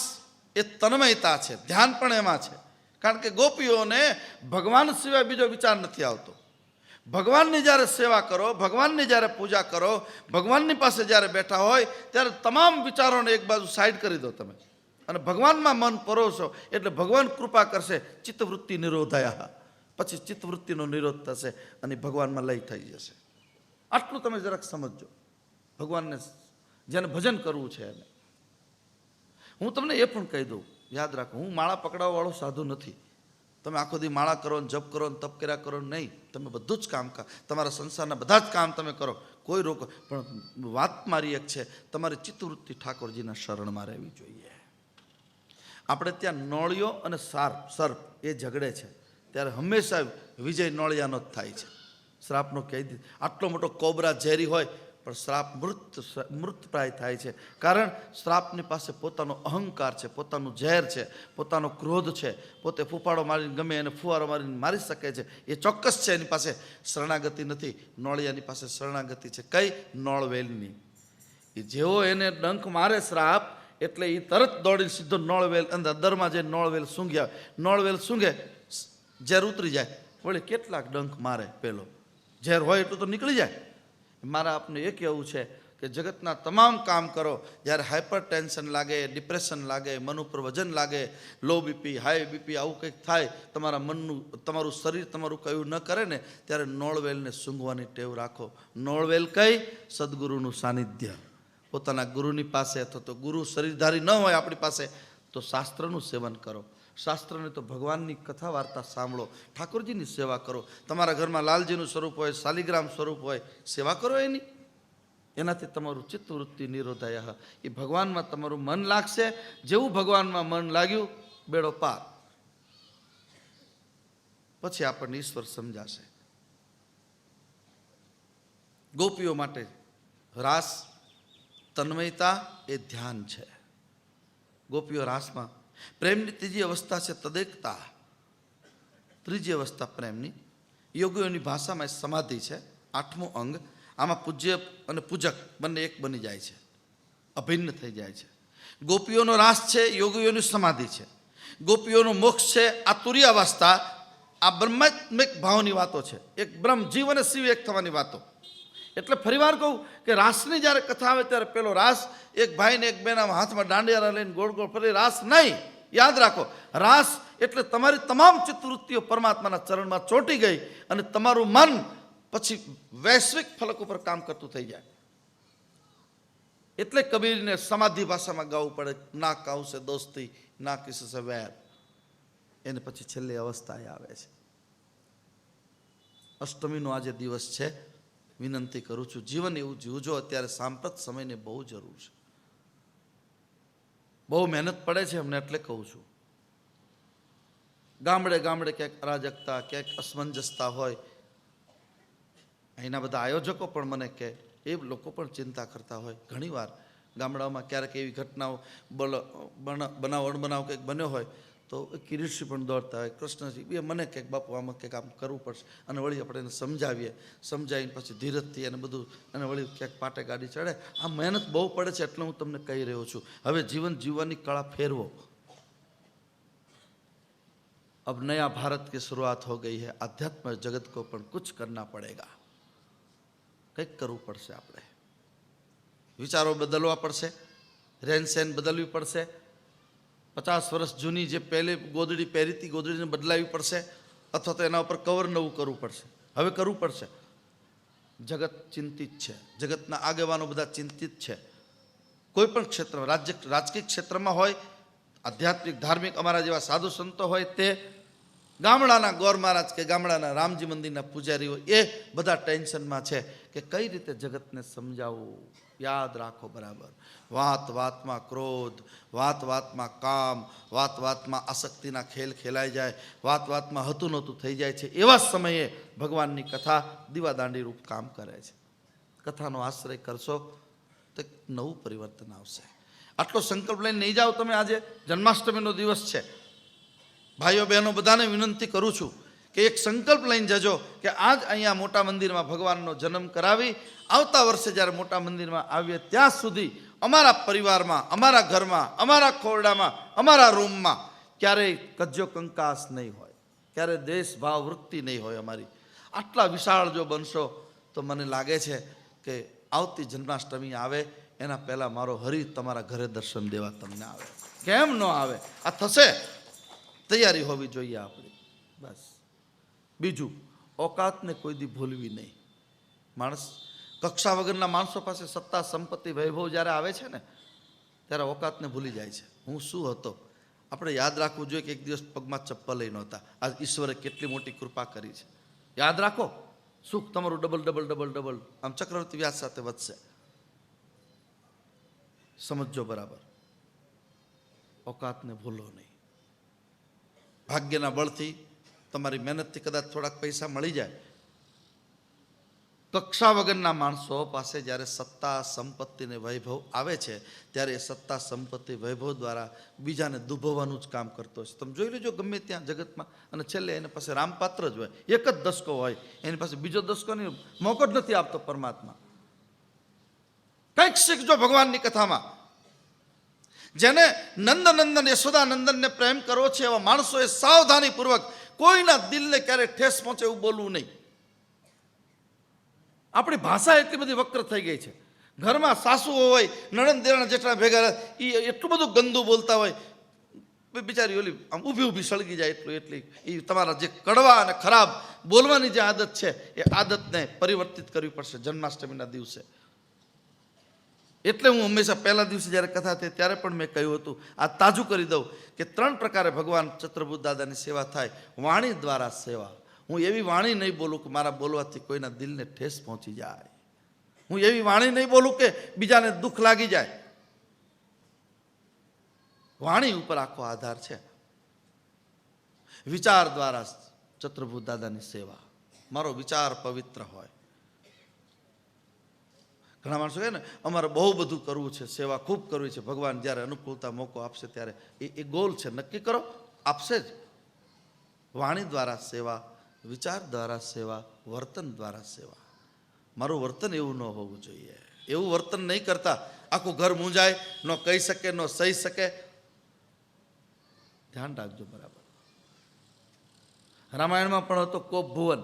Speaker 1: એ તન્મયતા છે, ધ્યાન પણ એમાં છે. કારણ કે ગોપીઓને ભગવાન સિવાય બીજો વિચાર નથી આવતો. ભગવાનની જ્યારે સેવા કરો, ભગવાનની જ્યારે પૂજા કરો, ભગવાનની પાસે જ્યારે બેઠા હોય ત્યારે તમામ વિચારોને એક બાજુ સાઈડ કરી દો તમે, અને ભગવાનમાં મન પરોશો એટલે ભગવાન કૃપા કરશે. ચિત્તવૃત્તિ નિરોધાયા, પછી ચિત્તવૃત્તિનો નિરોધ થશે અને ભગવાનમાં લય થઈ જશે. આટલું તમે જરાક સમજજો. ભગવાનને જેને ભજન કરવું છે એને. હું તમને એ પણ કહી દઉં, યાદ રાખો, હું માળા પકડાવવાવાળો સાધુ નથી. તમે આખો દી માળા કરો ને જપ કરો ને તપ કર્યા કરો નહીં. તમે બધું જ કામ, તમારા સંસારના બધા જ કામ તમે કરો, કોઈ રોકો. પણ વાત મારી એક છે, તમારી ચિત્તવૃત્તિ ઠાકોરજીના શરણમાં રહેવી જોઈએ. આપણે ત્યાં નોળિયો અને સર્પ એ ઝઘડે છે ત્યારે હંમેશા વિજય નોળિયાનો જ થાય છે. શ્રાપનો કહી દીધું. આટલો મોટો કોબરા ઝેરી હોય પણ શ્રાપ મૃતપ્રાય થાય છે. કારણ શ્રાપની પાસે પોતાનો અહંકાર છે, પોતાનું ઝેર છે, પોતાનો ક્રોધ છે, પોતે ફૂફાડો મારીને ગમે એને ફુવારો મારીને મારી શકે છે. એ ચોક્કસ છે. એની પાસે શરણાગતિ નથી. નોળિયાની પાસે શરણાગતિ છે. કઈ? નોળવેલની. એ જેવો એને ડંખ મારે શ્રાપ એટલે એ તરત દોડીને સીધો નોળવેલ અંદરમાં જે નોળવેલ સૂંઘ્યા, નોળવેલ સૂંઘે, ઝેર ઉતરી જાય. વળી કેટલાક ડંખ મારે, પેલો ઝેર હોય એટલું તો નીકળી જાય. મારા આપને એ કહેવું છે કે જગતના તમામ કામ કરો. જ્યારે હાઇપર ટેન્શન લાગે, ડિપ્રેશન લાગે, મન ઉપર વજન લાગે, લો બીપી, હાઈ બીપી, આવું કંઈક થાય, તમારું શરીર તમારું કયું ન કરે ને, ત્યારે નોળવેલને સૂંઘવાની ટેવ રાખો. નોળવેલ કઈ? સદગુરુનું સાનિધ્ય. પોતાના ગુરુની પાસે અથવા તો ગુરુ શરીરધારી ન હોય આપણી પાસે તો શાસ્ત્રનું સેવન કરો. શાસ્ત્રને તો ભગવાનની કથા વાર્તા સાંભળો, ઠાકોરજીની સેવા કરો. તમારા ઘરમાં લાલજીનું સ્વરૂપ હોય, શાલિગ્રામ સ્વરૂપ હોય, સેવા કરો એની. એનાથી તમારું ચિત્તવૃત્તિ નિરોધાય. એ ભગવાનમાં તમારું મન લાગશે. જેવું ભગવાનમાં મન લાગ્યું, બેડો પાર. પછી આપણને ઈશ્વર સમજાશે. ગોપીઓ માટે રાસ, તન્મયતા એ ધ્યાન છે. ગોપીઓ રાસમાં પ્રેમની ત્રીજી અવસ્થા છે તદેકતા. ત્રીજી અવસ્થા પ્રેમની. યોગીઓની ભાષામાં સમાધિ છે, 8મું અંગ. આમાં પૂજ્ય અને પૂજક બંને એક બની જાય છે, અભિન્ન થઈ જાય છે. ગોપીઓનો રાસ છે, યોગીઓની સમાધિ છે. ગોપીઓનો મોક્ષ છે આ તુર્યાવસ્થા. આ બ્રહ્માત્મિક ભાવની વાતો છે, એક બ્રહ્મ, જીવ અને શિવ એક થવાની વાતો. એટલે ફરીવાર કહું કે રાસની જ્યારે કથા આવે ત્યારે પેલો રાસ, એક ભાઈ ને એક બેના હાથમાં દાંડિયા લઈને ગોળ ગોળ ફરી, રાસ નહીં. યાદ રાખો, રાસ એટલે તમારી તમામ ચિત્તવૃત્તિઓ પરમાત્માના ચરણમાં ચોંટી ગઈ અને તમારું મન પછી વૈશ્વિક ફલક ઉપર કામ કરતું થઈ જાય. એટલે કબીરને સમાધિ ભાષામાં ગાવું પડે, ના કાઉ સે દોસ્તી, ના કિસી સે વૈર. એને પછી છેલ્લી અવસ્થા આવે છે. અષ્ટમીનો આજે દિવસ છે. વિનંતી કરું છું, જીવન એવું જીવજો. અત્યારે સાંપ્રત સમયને બહુ જરૂર છે. બહુ મહેનત પડે છે અમને, એટલે કહું છું. ગામડે ગામડે ક્યાંક અરાજકતા, ક્યાંક અસમંજસતા હોય. અહીંના બધા આયોજકો પણ મને કહે, એ લોકો પણ ચિંતા કરતા હોય. ઘણીવાર ગામડાઓમાં ક્યારેક એવી ઘટનાઓ, બનાવ અણબનાવ કંઈક બન્યો હોય તો કિરીટસિંહ પણ દોડતા હોય, કૃષ્ણસિંહ એ મને કંઈક બાપુ આમાં કંઈક આમ કરવું પડશે. અને વળી આપણે એને સમજાવીએ, સમજાવીને પછી ધીરજથી અને બધું, અને વળી ક્યાંક પાટે ગાડી ચડે. આ મહેનત બહુ પડે છે, એટલે હું તમને કહી રહ્યો છું. હવે જીવન જીવવાની કળા ફેરવો. अब नया भारत की शुरुआत हो गई है. आध्यात्म जगत को पण कुछ करना पड़ेगा. કંઈક કરવું પડશે. આપણે વિચારો બદલવા પડશે, રહેન સહેન બદલવી પડશે. 50 વર્ષ જૂની જે પહેલે ગોદડી પહેરી હતી, ગોદડીને બદલાવી પડશે, અથવા તો એના ઉપર કવર નવું કરવું પડશે. હવે કરવું પડશે. જગત ચિંતિત છે, જગતના આગેવાનો બધા ચિંતિત છે. કોઈ પણ ક્ષેત્રમાં, રાજકીય ક્ષેત્રમાં હોય, આધ્યાત્મિક ધાર્મિક અમારા જેવા સાધુ સંતો હોય, તે ગામડાના ગોર મહારાજ કે ગામડાના રામજી મંદિરના પૂજારીઓ, એ બધા ટેન્શનમાં છે કે કઈ રીતે જગતને સમજાવવું. યાદ રાખો બરાબર, વાત વાતમાં ક્રોધ, વાત વાતમાં કામ, વાત વાતમાં આસક્તિના ખેલ ખેલાઈ જાય, વાત વાતમાં હતું નહોતું થઈ જાય છે. એવા સમયે ભગવાનની કથા દીવાદાંડી રૂપ કામ કરે છે. કથાનો આશ્રય કરશો તો નવું પરિવર્તન આવશે. આટલો સંકલ્પ લઈને નહીં જાઓ તમે. આજે જન્માષ્ટમીનો દિવસ છે. ભાઈઓ બહેનો બધાને વિનંતી કરું છું કે એક સંકલ્પ લઈને જજો કે આજ અહીંયા મોટા મંદિરમાં ભગવાનનો જન્મ કરાવી, આવતા વર્ષે જ્યારે મોટા મંદિરમાં આવીએ ત્યાં સુધી અમારા પરિવારમાં, અમારા ઘરમાં, અમારા ખોરડામાં, અમારા રૂમમાં ક્યારેય કજ્જો કંકાસ નહીં હોય, ક્યારેય દેશ ભાવ વૃત્તિ નહીં હોય અમારી. આટલા વિશાળ જો બનશો તો મને લાગે છે કે આવતી જન્માષ્ટમી આવે એના પહેલાં મારો હરિ તમારા ઘરે દર્શન દેવા તમને આવે. કેમ ન આવે? આ થશે. તૈયારી હોવી જોઈએ આપણી. બસ. બીજું, ઓકાતને કોઈ દી ભૂલવી નહીં. માણસ, કક્ષા વગરના માણસો પાસે સત્તા, સંપત્તિ, વૈભવ જ્યારે આવે છે ને, ત્યારે ઓકાતને ભૂલી જાય છે. હું શું હતો. આપણે યાદ રાખવું જોઈએ કે એક દિવસ પગમાં ચપ્પલ લઈ નહોતા. આજ ઈશ્વરે કેટલી મોટી કૃપા કરી છે. યાદ રાખો, સુખ તમારું ડબલ ડબલ ડબલ ડબલ આમ ચક્રવર્તી વ્યાજ સાથે વધશે. સમજો બરાબર. ઓકાતને ભૂલો નહીં. ભાગ્યના બળથી, તમારી મહેનતથી કદાચ થોડાક પૈસા મળી જાય. કક્ષા વગરના માણસો પાસે જ્યારે સત્તા, સંપત્તિ ને વૈભવ આવે છે, ત્યારે એ સત્તા, સંપત્તિ, વૈભવ દ્વારા બીજાને દુભવવાનું જ કામ કરતો છે. તમે જોઈ લેજો ગમે ત્યાં જગતમાં. અને છેલ્લે એની પાસે રામપાત્ર જ હોય, એક જ દસકો હોય, એની પાસે બીજો દસકો નહીં, મોકો જ નથી આપતો પરમાત્મા. કંઈક શીખજો ભગવાનની કથામાં. જેને નંદનંદન યશોદાનંદનને પ્રેમ કરવો છે એવા માણસોએ સાવધાનીપૂર્વક કોઈના દિલને ક્યારેય ઠેસ પહોંચે એવું બોલવું નહીં. આપણી ભાષા એટલી બધી વક્ર થઈ ગઈ છે. ઘરમાં સાસુ હોય, નણંદ દેરાણા જેઠા ભેગા રહે, એ એટલું બધું ગંદુ બોલતા હોય, બિચારી ઓલી આમ ઊભી ઊભી સળગી જાય એટલી એ તમારા જે કડવા અને ખરાબ બોલવાની જે આદત છે એ આદતને પરિવર્તિત કરવી પડશે જન્માષ્ટમીના દિવસે. એટલે હું હંમેશા પહેલા દિવસે જ્યારે કથા થઈ ત્યારે પણ મેં કહ્યું હતું, આ તાજું કરી દઉં કે 3 પ્રકારે ભગવાન ચતુર્ભુજ દાદાની સેવા થાય. વાણી દ્વારા સેવા. હું એવી વાણી નહીં બોલું કે મારા બોલવાથી કોઈના દિલને ઠેસ પહોંચી જાય. હું એવી વાણી નહીં બોલું કે બીજાને દુઃખ લાગી જાય. વાણી ઉપર આખો આધાર છે. વિચાર દ્વારા ચતુર્ભુજ દાદાની સેવા. મારો વિચાર પવિત્ર હોય. ઘણા માણસો કહે ને અમારે બહુ બધું કરવું છે, સેવા ખૂબ કરવી છે, ભગવાન જ્યારે અનુકૂળતા મોકો આપશે ત્યારે એ ગોલ છે, નક્કી કરો, આપશે જ. વાણી દ્વારા સેવા, વિચાર દ્વારા સેવા, વર્તન દ્વારા સેવા. મારું વર્તન એવું ન હોવું જોઈએ. એવું વર્તન નહીં કરતા આખું ઘર મૂંઝાય, ન કહી શકે, ન સહી શકે. ધ્યાન રાખજો બરાબર. રામાયણમાં પણ હતો કોપ ભુવન.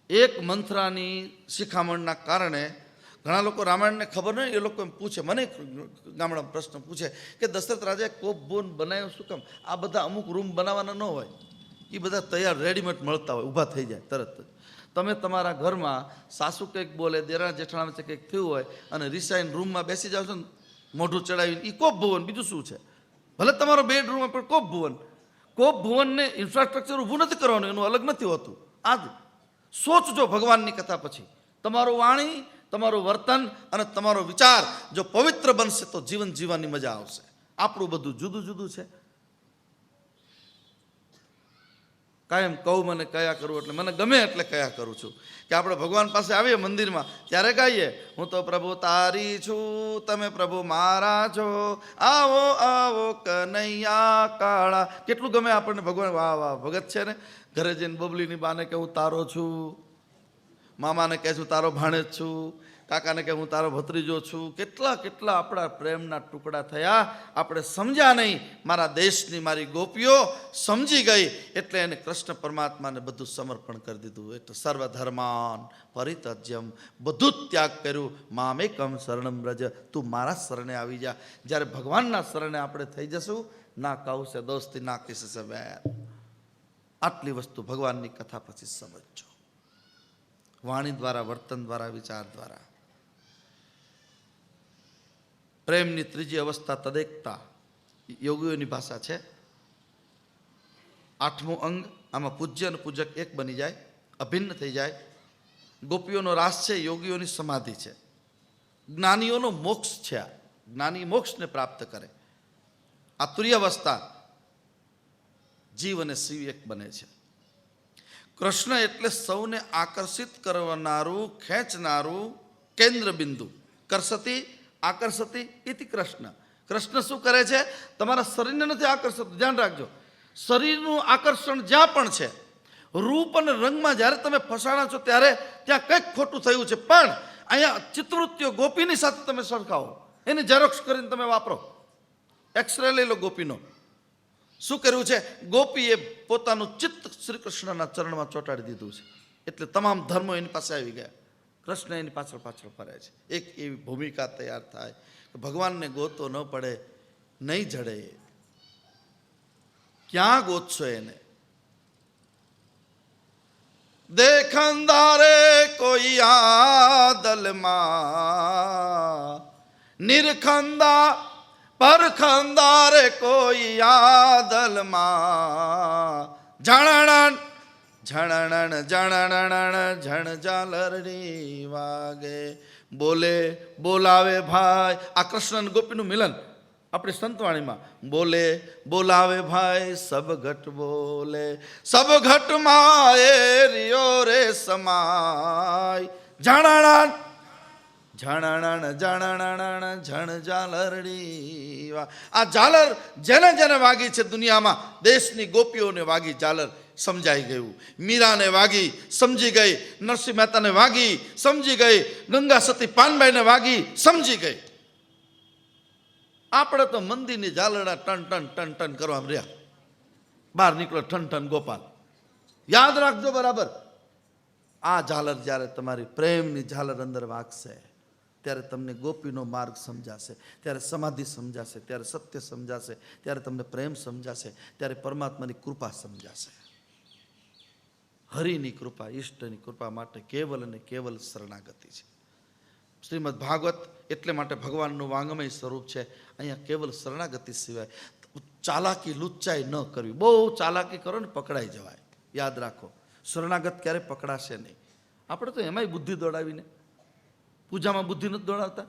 Speaker 1: એક મંથરાની શિખામણના કારણે ઘણા લોકો રામાયણને ખબર નહીં, એ લોકો એમ પૂછે, મને ગામડા પ્રશ્ન પૂછે કે દશરથ રાજાએ કોપ ભુવન બનાવ્યો શું કામ? આ બધા અમુક રૂમ બનાવવાના ન હોય, એ બધા તૈયાર રેડીમેડ મળતા હોય, ઊભા થઈ જાય તરત જ. તમે તમારા ઘરમાં સાસુ કંઈક બોલે, દેરાણા જેઠાણા વચ્ચે કંઈક થયું હોય અને રિસાઈને રૂમમાં બેસી જાવ છો ને મોઢું ચડાવીને, એ કોપ ભુવન, બીજું શું છે? ભલે તમારો બેડરૂમ પણ કોપ ભુવન. કોપ ભુવનને ઇન્ફ્રાસ્ટ્રક્ચર ઊભું નથી કરવાનું, એનું અલગ નથી હોતું. આજ સોચજો ભગવાનની કથા પછી. તમારું વાણી, તમારું વર્તન અને તમારો વિચાર જો પવિત્ર બનશે તો જીવન જીવવાની મજા આવશે. આપણું બધું જુદું જુદું છે. કાયમ કહું મને કયા કરું, એટલે મને ગમે એટલે કયા કરું છું કે આપણે ભગવાન પાસે આવીએ મંદિરમાં ત્યારે ગાઈએ, હું તો પ્રભુ તારી છું, તમે પ્રભુ મારા છો, આવો આવો કનૈયા કાળા. કેટલું ગમે આપણને ભગવાન. વાહ વાહ, ભગત છે ને. ઘરે જઈને બબલીની બાને કે હું તારો છું, મામાને કહે છું તારો ભાણેજ છું, કાકાને કે હું તારો ભત્રીજો છું. કેટલા કેટલા આપણા પ્રેમના ટુકડા થયા, આપણે સમજ્યા નહીં. મારા દેશની મારી ગોપીઓ સમજી ગઈ એટલે એને કૃષ્ણ પરમાત્માને બધું સમર્પણ કરી દીધું. એટલે સર્વધર્માન પરિત્યજ્યમ, બધું જ ત્યાગ કર્યું. મામેકમ શરણમ વ્રજ, તું મારા શરણે આવી જા. જ્યારે ભગવાનના શરણે આપણે થઈ જશું, ના કહું છે દોસ્તી, ના કિસે સે વૈર. આટલી વસ્તુ ભગવાનની કથા પછી સમજજો. વાણી દ્વારા, વર્તન દ્વારા, વિચાર દ્વારા. પ્રેમની ત્રીજી અવસ્થા તદેકતા, યોગીઓની ભાષા છે. 8મું અંગ. આમાં પૂજ્ય અને પૂજક એક બની જાય, અભિન્ન થઈ જાય. ગોપીઓનો રાસ છે, યોગીઓની સમાધિ છે, જ્ઞાનીઓનો મોક્ષ છે. આ જ્ઞાની મોક્ષને પ્રાપ્ત કરે. આ તુર્યાવસ્થા, જીવ અને શિવ એક બને છે. કૃષ્ણ એટલે સૌને આકર્ષિત કરનારું, ખેંચનારું કેન્દ્ર બિંદુ. કરસતી આકર્ષતી ઇતિ કૃષ્ણ. કૃષ્ણ શું કરે છે? તમારા શરીરને નથી આકર્ષતું. ધ્યાન રાખજો, શરીરનું આકર્ષણ જ્યાં પણ છે, રૂપ અને રંગમાં જ્યારે તમે ફસાણા છો ત્યારે ત્યાં કંઈક ખોટું થયું છે. પણ અહીંયા ચિત્રવૃત્તિઓ ગોપીની સાથે તમે સરખાવો, એની ઝેરોક્ષ કરીને તમે વાપરો. એક્સરે લઈ લો ગોપીનો. શું કર્યું છે? ગોપીએ પોતાનું ચિત્ત શ્રી કૃષ્ણના ચરણમાં ચોંટાડી દીધું છે. એટલે તમામ ધર્મો એની પાસે આવી ગયા. કૃષ્ણ એની પાછળ પાછળ ફરે છે. એક એવી ભૂમિકા તૈયાર થાય કે ભગવાનને ગોતો ન પડે, નહીં જડે. ક્યાં ગોતશો એને? દેખંદારે કોઈ આદલમાં, નિરખંદા પરખંદારે કોઈ આદલમાં. ઝણણ ઝણણ ઝણણ ઝણ ઝાલરડી વાગે. બોલે બોલાવે ભાઈ. આ કૃષ્ણ અને ગોપીનું મિલન આપણી સંતવાણીમાં. બોલે બોલાવે ભાઈ સબ ઘટ બોલે, સબ ઘટમાં એ રિયો રે સમાય. ઝણણ ઝણણ ઝણણ ઝણ ઝાલરડી. આ ઝાલર જેને જેને વાગી છે દુનિયામાં, દેશની ગોપીઓને વાગી ઝાલર, સમજાઈ ગયું. મીરાને વાગી, સમજી ગઈ. નરસિંહ મહેતાને વાગી, સમજી ગઈ. ગંગા સતી પાનબાઈને વાગી, સમજી ગઈ. આપણે તો મંદિરની ઝાલરડા ટન ટન ટન ટન કરવા રહ્યા. બહાર નીકળો ઠન ઠન ગોપાલ. યાદ રાખજો બરાબર. આ ઝાલર જ્યારે તમારી પ્રેમની ઝાલર અંદર વાગશે, ત્યારે તમને ગોપીનો માર્ગ સમજાશે, ત્યારે સમાધિ સમજાશે, ત્યારે સત્ય સમજાશે, ત્યારે તમને પ્રેમ સમજાશે, ત્યારે પરમાત્માની કૃપા સમજાશે. હરિની કૃપા, ઈષ્ટની કૃપા માટે કેવલ અને કેવલ શરણાગતિ છે. શ્રીમદ ભાગવત એટલે માટે ભગવાનનું વાંગમય સ્વરૂપ છે. અહીંયા કેવલ શરણાગતિ સિવાય ચાલાકી લુચ્ચાઈ ન કરવી. બહુ ચાલાકી કરો ને પકડાઈ જવાય. યાદ રાખો, શરણાગત ક્યારે પકડાશે નહીં. આપણે તો એમાંય બુદ્ધિ દોડાવીને, પૂજામાં બુદ્ધિ નથી દોડાવતા.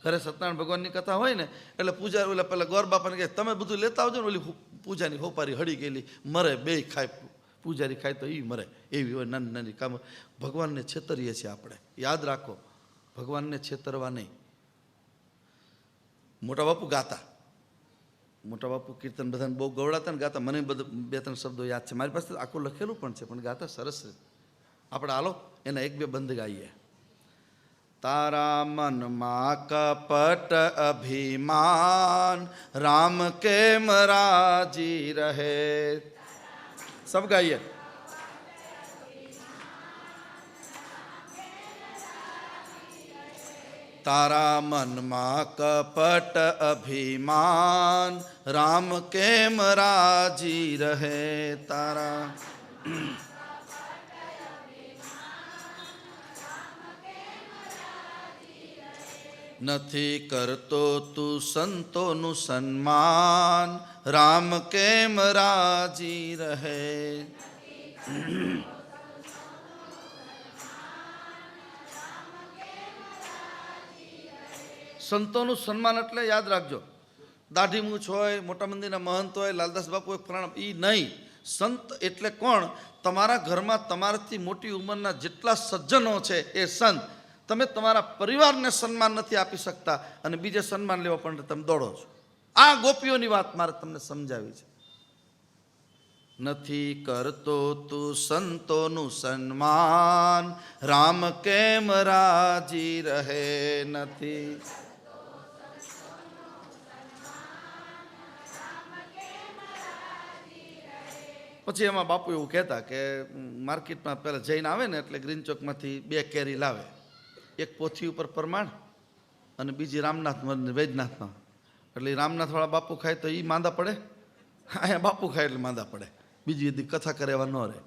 Speaker 1: ઘરે સત્યનારાયણ ભગવાનની કથા હોય ને એટલે પૂજા ઓલા પેલા ગોર બાપાને કહે તમે બધું લેતા આવજો ને, ઓલી પૂજાની હોપારી હળી ગયેલી મરે, બે ખાય, પૂજારી ખાય તો એ મરે, એવી હોય નાની નાની કામ. ભગવાનને છેતરીએ છીએ આપણે. યાદ રાખો, ભગવાનને છેતરવા નહીં. મોટા બાપુ ગાતા, મોટા બાપુ કીર્તન બધાને બહુ ગવડાતા ને ગાતા. મને બધા 2-3 શબ્દો યાદ છે, મારી પાસે આખું લખેલું પણ છે, પણ ગાતા સરસ રીતે. આપણે હાલો એના 1-2 બંધ ગાઈએ. તારા મનમાં કપટ અભિમાન, રામ કેમ રાજી રહે. સબ ગાઈએ. તારા મનમાં કપટ અભિમાન, રામ કેમ રાજી રહે. તારા નથી કરતો તું સંતોનું સન્માન, રામ કેમ રાજી રહે. સંતોનું સન્માન એટલે યાદ રાખજો, દાઢી મૂછ હોય, મોટા મંદિરના મહંત હોય, લાલદાસ બાપુ હોય, ફલાણા, એ નહીં. સંત એટલે કોણ? તમારા ઘરમાં તમારાથી મોટી ઉંમરના જેટલા સજ્જનો છે એ સંત. તમે તમારા પરિવારને સન્માન નથી આપી શકતા અને બીજે સન્માન લેવા પણ તમે દોડો છો. આ ગોપીઓની વાત મારે તમને સમજાવી છે. નથી કરતો તું સંતોનું સન્માન, રામ કેમ રાજી રહે. નથી પછી એમાં બાપુ એવું કહેતા કે માર્કેટમાં પહેલાં જઈને આવે ને એટલે ગ્રીન ચોકમાંથી 2 કેરી લાવે, એક પોથી ઉપર પ્રમાણ અને બીજી રામનાથ વૈદ્યનાથમાં. એટલે રામનાથવાળા બાપુ ખાય તો એ માંદા પડે, અહીંયા બાપુ ખાય એટલે માંદા પડે, બીજી બધી કથા કરે એવા ન રહે.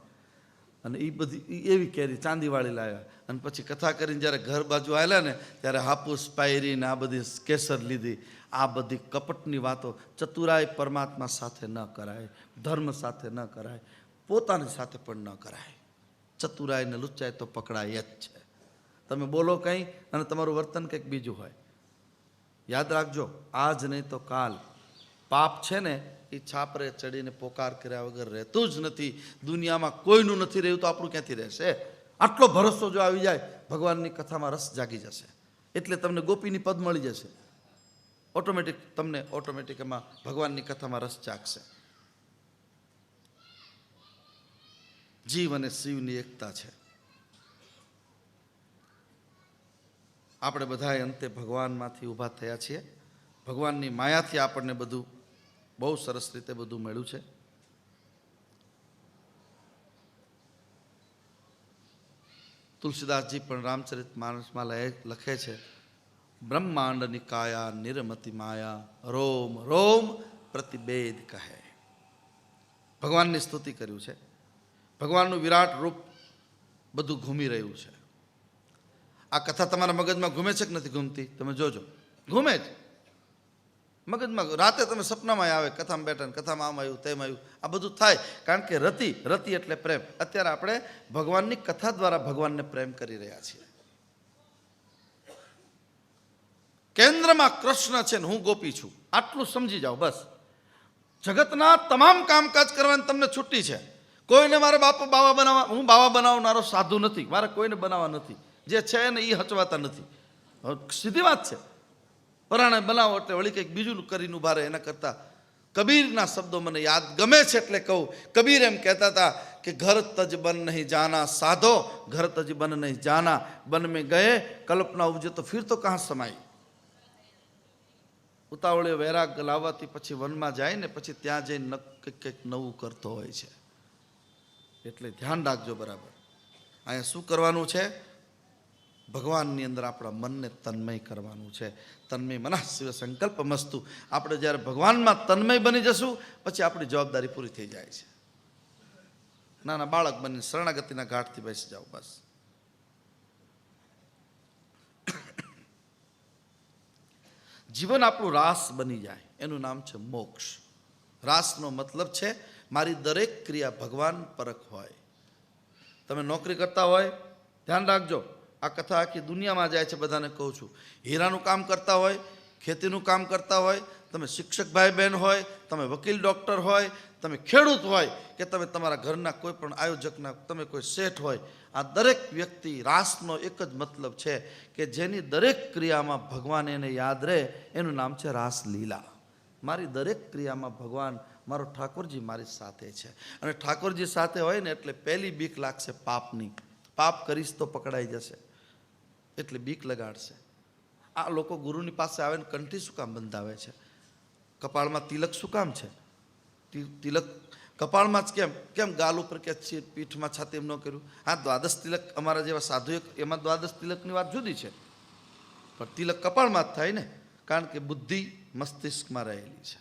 Speaker 1: અને એ બધી એવી કેરી ચાંદીવાળી લાવ્યા. અને પછી કથા કરીને જ્યારે ઘર બાજુ આવેલા ને ત્યારે હાપુસ પાયરીને આ બધી કેસર લીધી. આ બધી કપટની વાતો ચતુરાઈ પરમાત્મા સાથે ન કરાય, ધર્મ સાથે ન કરાય, પોતાની સાથે પણ ન કરાય. ચતુરાઈ ને લુચ્ચાઈ તો પકડાય જ છે. તમે બોલો કંઈ અને તમારું વર્તન કંઈક બીજું હોય. યાદ રાખજો, આજ નહીં તો કાલ. પાપ છે ને એ છાપરે ચડીને પોકાર કર્યા વગર રહેતું જ નથી. દુનિયામાં કોઈનું નથી રહ્યું તો આપણું ક્યાંથી રહેશે? આટલો ભરોસો જો આવી જાય, ભગવાનની કથામાં રસ જાગી જશે. એટલે તમને ગોપીની પદ મળી જશે. ઓટોમેટિક એમાં ભગવાનની કથામાં રસ જાગશે. જીવ અને શિવની એકતા છે. આપણે બધાએ અંતે ભગવાનમાંથી ઊભા થયા છીએ. ભગવાનની માયાથી આપણને બધું બહુ સરસ રીતે બધું મળ્યું છે. તુલસીદાસજી પણ રામચરિત માનસમાં લખે છે, બ્રહ્માંડ નિકાયા નિરમતિ માયા, રોમ રોમ પ્રતિભેદ કહે. ભગવાનની સ્તુતિ કર્યું છે. ભગવાનનું વિરાટ રૂપ બધું ઘૂમી રહ્યું છે. આ કથા તમારા મગજમાં ઘૂમે છે કે નથી ઘૂમતી? તમે જોજો, ઘૂમે જ મગજમાં. રાતે તમે સપનામાં આવે, કથામાં બેઠા, કથામાં આમ આવ્યું તેમ આવ્યું, આ બધું થાય. કારણ કે રતિ એટલે પ્રેમ. અત્યારે આપણે ભગવાનની કથા દ્વારા ભગવાનને પ્રેમ કરી રહ્યા છીએ. કેન્દ્રમાં કૃષ્ણ છે ને હું ગોપી છું, આટલું સમજી જાઓ બસ. જગતના તમામ કામકાજ કરવાની તમને છુટ્ટી છે. કોઈને મારે બાવા બનાવવા, હું બાવા બનાવનારો સાધુ નથી, મારે કોઈને બનાવવા નથી. જે છે ને એ હચવાતા નથી. સીધી વાત છે. પરાણે બનાવો એટલે વળી કંઈક બીજું કરીને ઉભા રહે. એના કરતાં કબીરના શબ્દો મને યાદ ગમે છે એટલે કહું. કબીર એમ કહેતા હતા કે ઘર તજ બન નહીં જાના સાધો, ઘર તજ બન નહીં જાના, બન મેં ગયે કલ્પના ઉપજે તો ફિર તો કહાં સમાઈ. ઉતાવળે વૈરાગ લાવવાથી પછી વનમાં જાય ને પછી ત્યાં જઈને કંઈક નવું કરતો હોય છે. એટલે ધ્યાન રાખજો બરાબર. અહીંયા શું કરવાનું છે? ભગવાનની અંદર આપણા મનને તન્મય કરવાનું છે. તન્મય મનઃ શિવ સંકલ્પ મસ્તુ. આપણે જ્યારે ભગવાનમાં તન્મય બની જશું પછી આપણી જવાબદારી પૂરી થઈ જાય છે. નાના બાળક બની શરણાગતિના ઘાટથી બેસી જાઓ બસ. જીવન આપણું રાસ બની જાય એનું નામ છે મોક્ષ. રાસનો મતલબ છે મારી દરેક ક્રિયા ભગવાન પરખ હોય. તમે નોકરી કરતા હોય, ધ્યાન રાખજો, આ કથા આખી દુનિયામાં જાય છે, બધાને કહું છું. હીરાનું કામ કરતા હોય, ખેતીનું કામ કરતા હોય, તમે શિક્ષક ભાઈ બહેન હોય, તમે વકીલ ડૉક્ટર હોય, તમે ખેડૂત હોય કે તમે તમારા ઘરના કોઈ પણ આયોજકના, તમે કોઈ શેઠ હોય, આ દરેક વ્યક્તિ રાસનો એક જ મતલબ છે કે જેની દરેક ક્રિયામાં ભગવાન એને યાદ રહે, એનું નામ છે રાસલીલા. મારી દરેક ક્રિયામાં ભગવાન, મારો ઠાકોરજી મારી સાથે છે. અને ઠાકોરજી સાથે હોય ને એટલે પહેલી બીક લાગશે પાપની. પાપ કરીશ તો પકડાઈ જશે એટલે બીક લગાડશે. આ લોકો ગુરુની પાસે આવે ને કંઠી શું કામ બંધાવે છે? કપાળમાં તિલક શું કામ છે? તિલક કપાળમાં જ કેમ? કેમ ગાલ ઉપર કે પીઠમાં છાતી એમ ન કર્યું? હા, દ્વાદશ તિલક અમારા જેવા સાધુ, એમાં દ્વાદશ તિલકની વાત જુદી છે, પણ તિલક કપાળમાં જ થાય ને, કારણ કે બુદ્ધિ મસ્તિષ્કમાં રહેલી છે.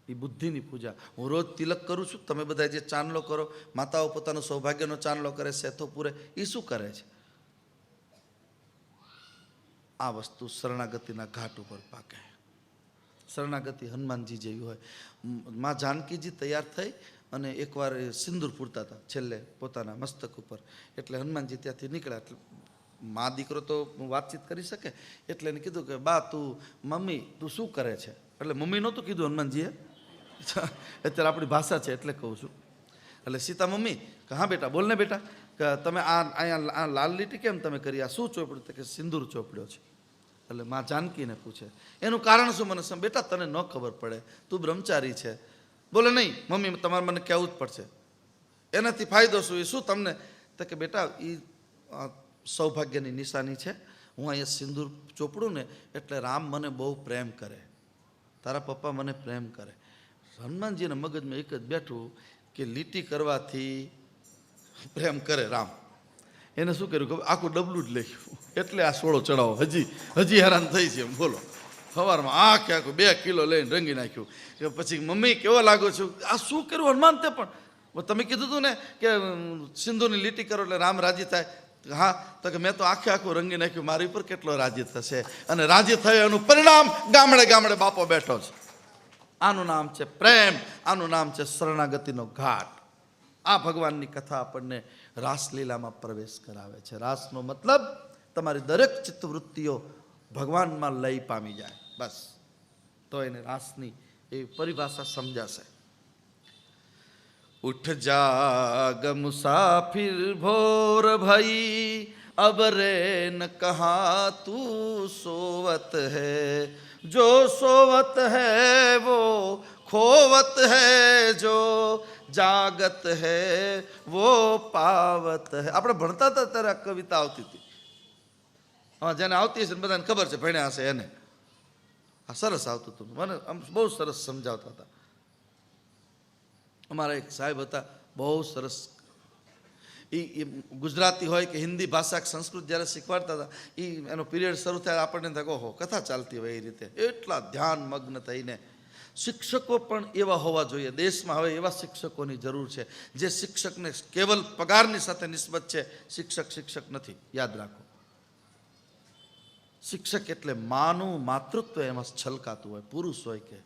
Speaker 1: એ બુદ્ધિની પૂજા. હું રોજ તિલક કરું છું, તમે બધા જે ચાંદલો કરો, માતાઓ પોતાનો સૌભાગ્યનો ચાંદલો કરે, સેથો પૂરે, એ શું કરે છે? આ વસ્તુ શરણાગતિના ઘાટ ઉપર પાકે. શરણાગતિ હનુમાનજી જેવી હોય. માં જાનકીજી તૈયાર થઈ અને એકવાર સિંદૂર પૂરતા હતા છેલ્લે પોતાના મસ્તક ઉપર, એટલે હનુમાનજી ત્યાંથી નીકળ્યા. એટલે મા દીકરો તો વાતચીત કરી શકે, એટલે એને કીધું કે બા તું, મમ્મી તું શું કરે છે? એટલે મમ્મી નહોતું કીધું હનુમાનજીએ, અત્યારે આપણી ભાષા છે એટલે કહું છું. એટલે સીતા મમ્મી કે હા બેટા, બોલ ને બેટા, કે તમે અહીંયા લાલ લીટી કેમ તમે કરી? આ શું ચોપડ્યું? તો કે સિંદૂર ચોપડ્યો છે. એટલે માં જાનકીને પૂછે એનું કારણ શું? મને બેટા તને ન ખબર પડે, તું બ્રહ્મચારી છે. બોલે નહીં મમ્મી, તમારે મને કહેવું જ પડશે. એનાથી ફાયદો શું? એ શું તમને? તો કે બેટા એ સૌભાગ્યની નિશાની છે. હું અહીંયા સિંદૂર ચોપડું ને એટલે રામ મને બહુ પ્રેમ કરે, તારા પપ્પા મને પ્રેમ કરે. હનુમાનજીના મગજમાં એક જ બેઠું કે લીટી કરવાથી પ્રેમ કરે રામ. એને શું કર્યું કે આખું ડબલું જ લખ્યું, એટલે આ સોળો ચડાવો હજી હેરાન થઈ છે એમ. બોલો, સવારમાં આખું 2 કિલો લઈને રંગી નાખ્યું. કે પછી મમ્મી કેવો લાગો છું? આ શું કર્યું હનુમાન? તે પણ તમે કીધું હતું ને કે સિંધુની લીટી કરો એટલે રામ રાજી થાય. હા, તો કે મેં તો આખું રંગી નાખ્યું, મારી ઉપર કેટલો રાજી થશે? અને રાજી થયો એનું પરિણામ ગામડે ગામડે બાપો બેઠો છે. આનું નામ છે પ્રેમ, આનું નામ છે શરણાગતિનો ઘાટ. આ ભગવાનની કથા આપણને રાસલીલામાં પ્રવેશ કરાવે છે. રાસનો મતલબ તમારી દરેક ચિત્તવૃત્તિઓ ભગવાનમાં લય પામી જાય, બસ તો એને રાસની એવી પરિભાષા સમજાશે. ઉઠ જાગ મુસાફિર ભોર ભઈ, અબ રે ન કહા તું સોવત હૈ, જો સોવત હૈ વો ખોવત હૈ, જો જાગત હૈ વો પાવત હૈ. આપણે ભણતા હતા ત્યારે આ કવિતા આવતી હતી. હા, જેને આવતી હશે બધાને ખબર છે, ભણ્યા હશે એને. આ સરસ આવતું હતું, મને બહુ સરસ સમજાવતા હતા. અમારા એક સાહેબ હતા, બહુ સરસ. એ ગુજરાતી હોય કે હિન્દી ભાષા કે સંસ્કૃત જ્યારે શીખવાડતા હતા, એનો પીરિયડ શરૂ થાય આપણને થાય ઓહો કથા ચાલતી હોય એ રીતે, એટલા ધ્યાન મગ્ન થઈને. શિક્ષકો પણ એવા હોવા જોઈએ. દેશમાં હવે એવા શિક્ષકોની જરૂર છે જે શિક્ષકને કેવલ પગારની સાથે નિસ્બત છે. શિક્ષક નથી, યાદ રાખો. શિક્ષક એટલે માનું માતૃત્વ એમાં છલકાતું હોય, પુરુષ હોય કે.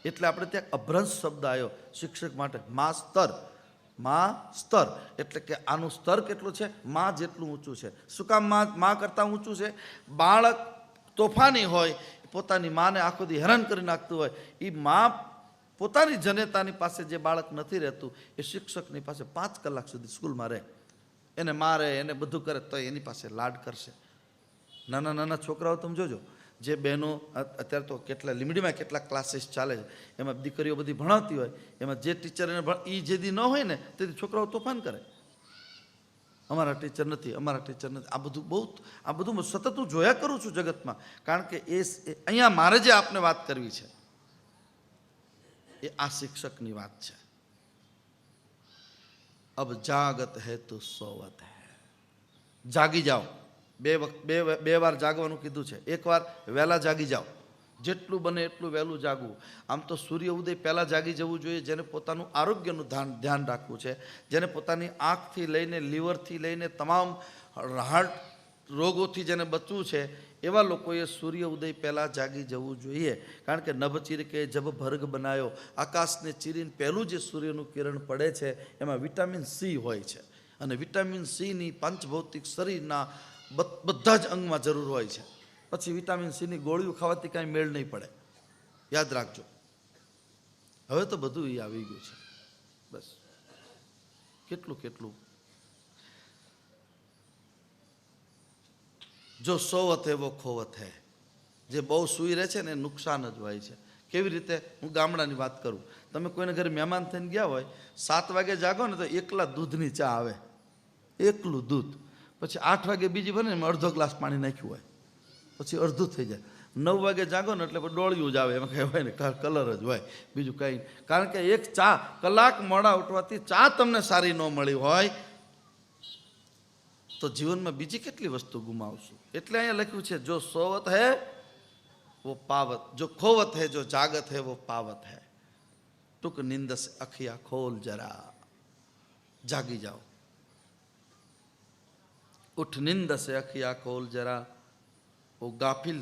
Speaker 1: એટલે આપણે ત્યાં અભ્રંશ શબ્દ આવ્યો શિક્ષક માટે. મા સ્તર એટલે કે આનું સ્તર કેટલું છે? મા જેટલું ઊંચું છે. શું કામ મા કરતાં ઊંચું છે? બાળક તોફાની હોય, પોતાની માને આખો દી હેરાન કરી નાખતું હોય, એ મા પોતાની જનેતાની પાસે જે બાળક નથી રહેતું એ શિક્ષકની પાસે 5 કલાક સુધી સ્કૂલમાં રહે, એને મારે, એને બધું કરે તો એની પાસે લાડ કરશે. નાના છોકરાઓ તમે જોજો, જે બહેનો અત્યારે તો કેટલા લીમડીમાં કેટલા ક્લાસીસ ચાલે છે, એમાં દીકરીઓ બધી ભણાવતી હોય, એમાં જે ટીચર એને એ જેદી ન હોય ને તેથી છોકરાઓ તોફાન કરે. અમારા ટીચર નથી. આ બધું સતત હું જોયા કરું છું જગતમાં. કારણ કે અહીંયા મારે જે આપને વાત કરવી છે એ આ શિક્ષકની વાત છે. અબ જાગત હૈ તો સોવત હૈ. જાગી જાઓ. બે વાર જાગવાનું કીધું છે. એકવાર વહેલા જાગી જાઓ, જેટલું બને એટલું વહેલું જાગવું. આમ તો સૂર્ય ઉદય પહેલાં જાગી જવું જોઈએ. જેને પોતાનું આરોગ્યનું ધ્યાન રાખવું છે, જેને પોતાની આંખથી લઈને લીવરથી લઈને તમામ હાર્ટ રોગોથી જેને બચવું છે, એવા લોકોએ સૂર્ય ઉદય પહેલાં જાગી જવું જોઈએ. કારણ કે નભ ચીરકે જબ ભર્ગ બનાયો, આકાશને ચીરીને પહેલું જે સૂર્યનું કિરણ પડે છે એમાં વિટામિન સી હોય છે. અને વિટામિન સીની પંચભૌતિક શરીરના બધા જ અંગમાં જરૂર હોય છે. પછી વિટામિન સીની ગોળીઓ ખાવાથી કાંઈ મેળ નહીં પડે, યાદ રાખજો. હવે તો બધું એ આવી ગયું છે. બસ કેટલું કેટલું જો સોવત હે વો ખોવત હે. જે બહુ સૂઈ રહે છે ને એ નુકસાન જ હોય છે. કેવી રીતે? હું ગામડાની વાત કરું. તમે કોઈને ઘરે મહેમાન થઈને ગયા હોય, 7 વાગે જાગો ને તો એકલા દૂધની ચા આવે, એકલું દૂધ. પછી 8 વાગે બીજી બને એમાં અડધો ગ્લાસ પાણી નાખ્યું હોય, પછી અડધું થઈ જાય. 9 વાગે જાગો ને એટલે ડોળિયું જ આવે, એમાં કંઈ હોય ને કલર જ હોય, બીજું કંઈ. કારણ કે એક ચા કલાક મોડા ઉઠવાથી ચા તમને સારી ન મળી હોય તો જીવનમાં બીજી કેટલી વસ્તુ ગુમાવશું. એટલે અહીંયા લખ્યું છે જો સોવત હે वो पावत, जो खोवत है जो जागत है वो पावत है. टुक निंद से अखिया खोल जरा, जागी जाओ. उठ निंद से अखिया खोल जरा, वो गाफिल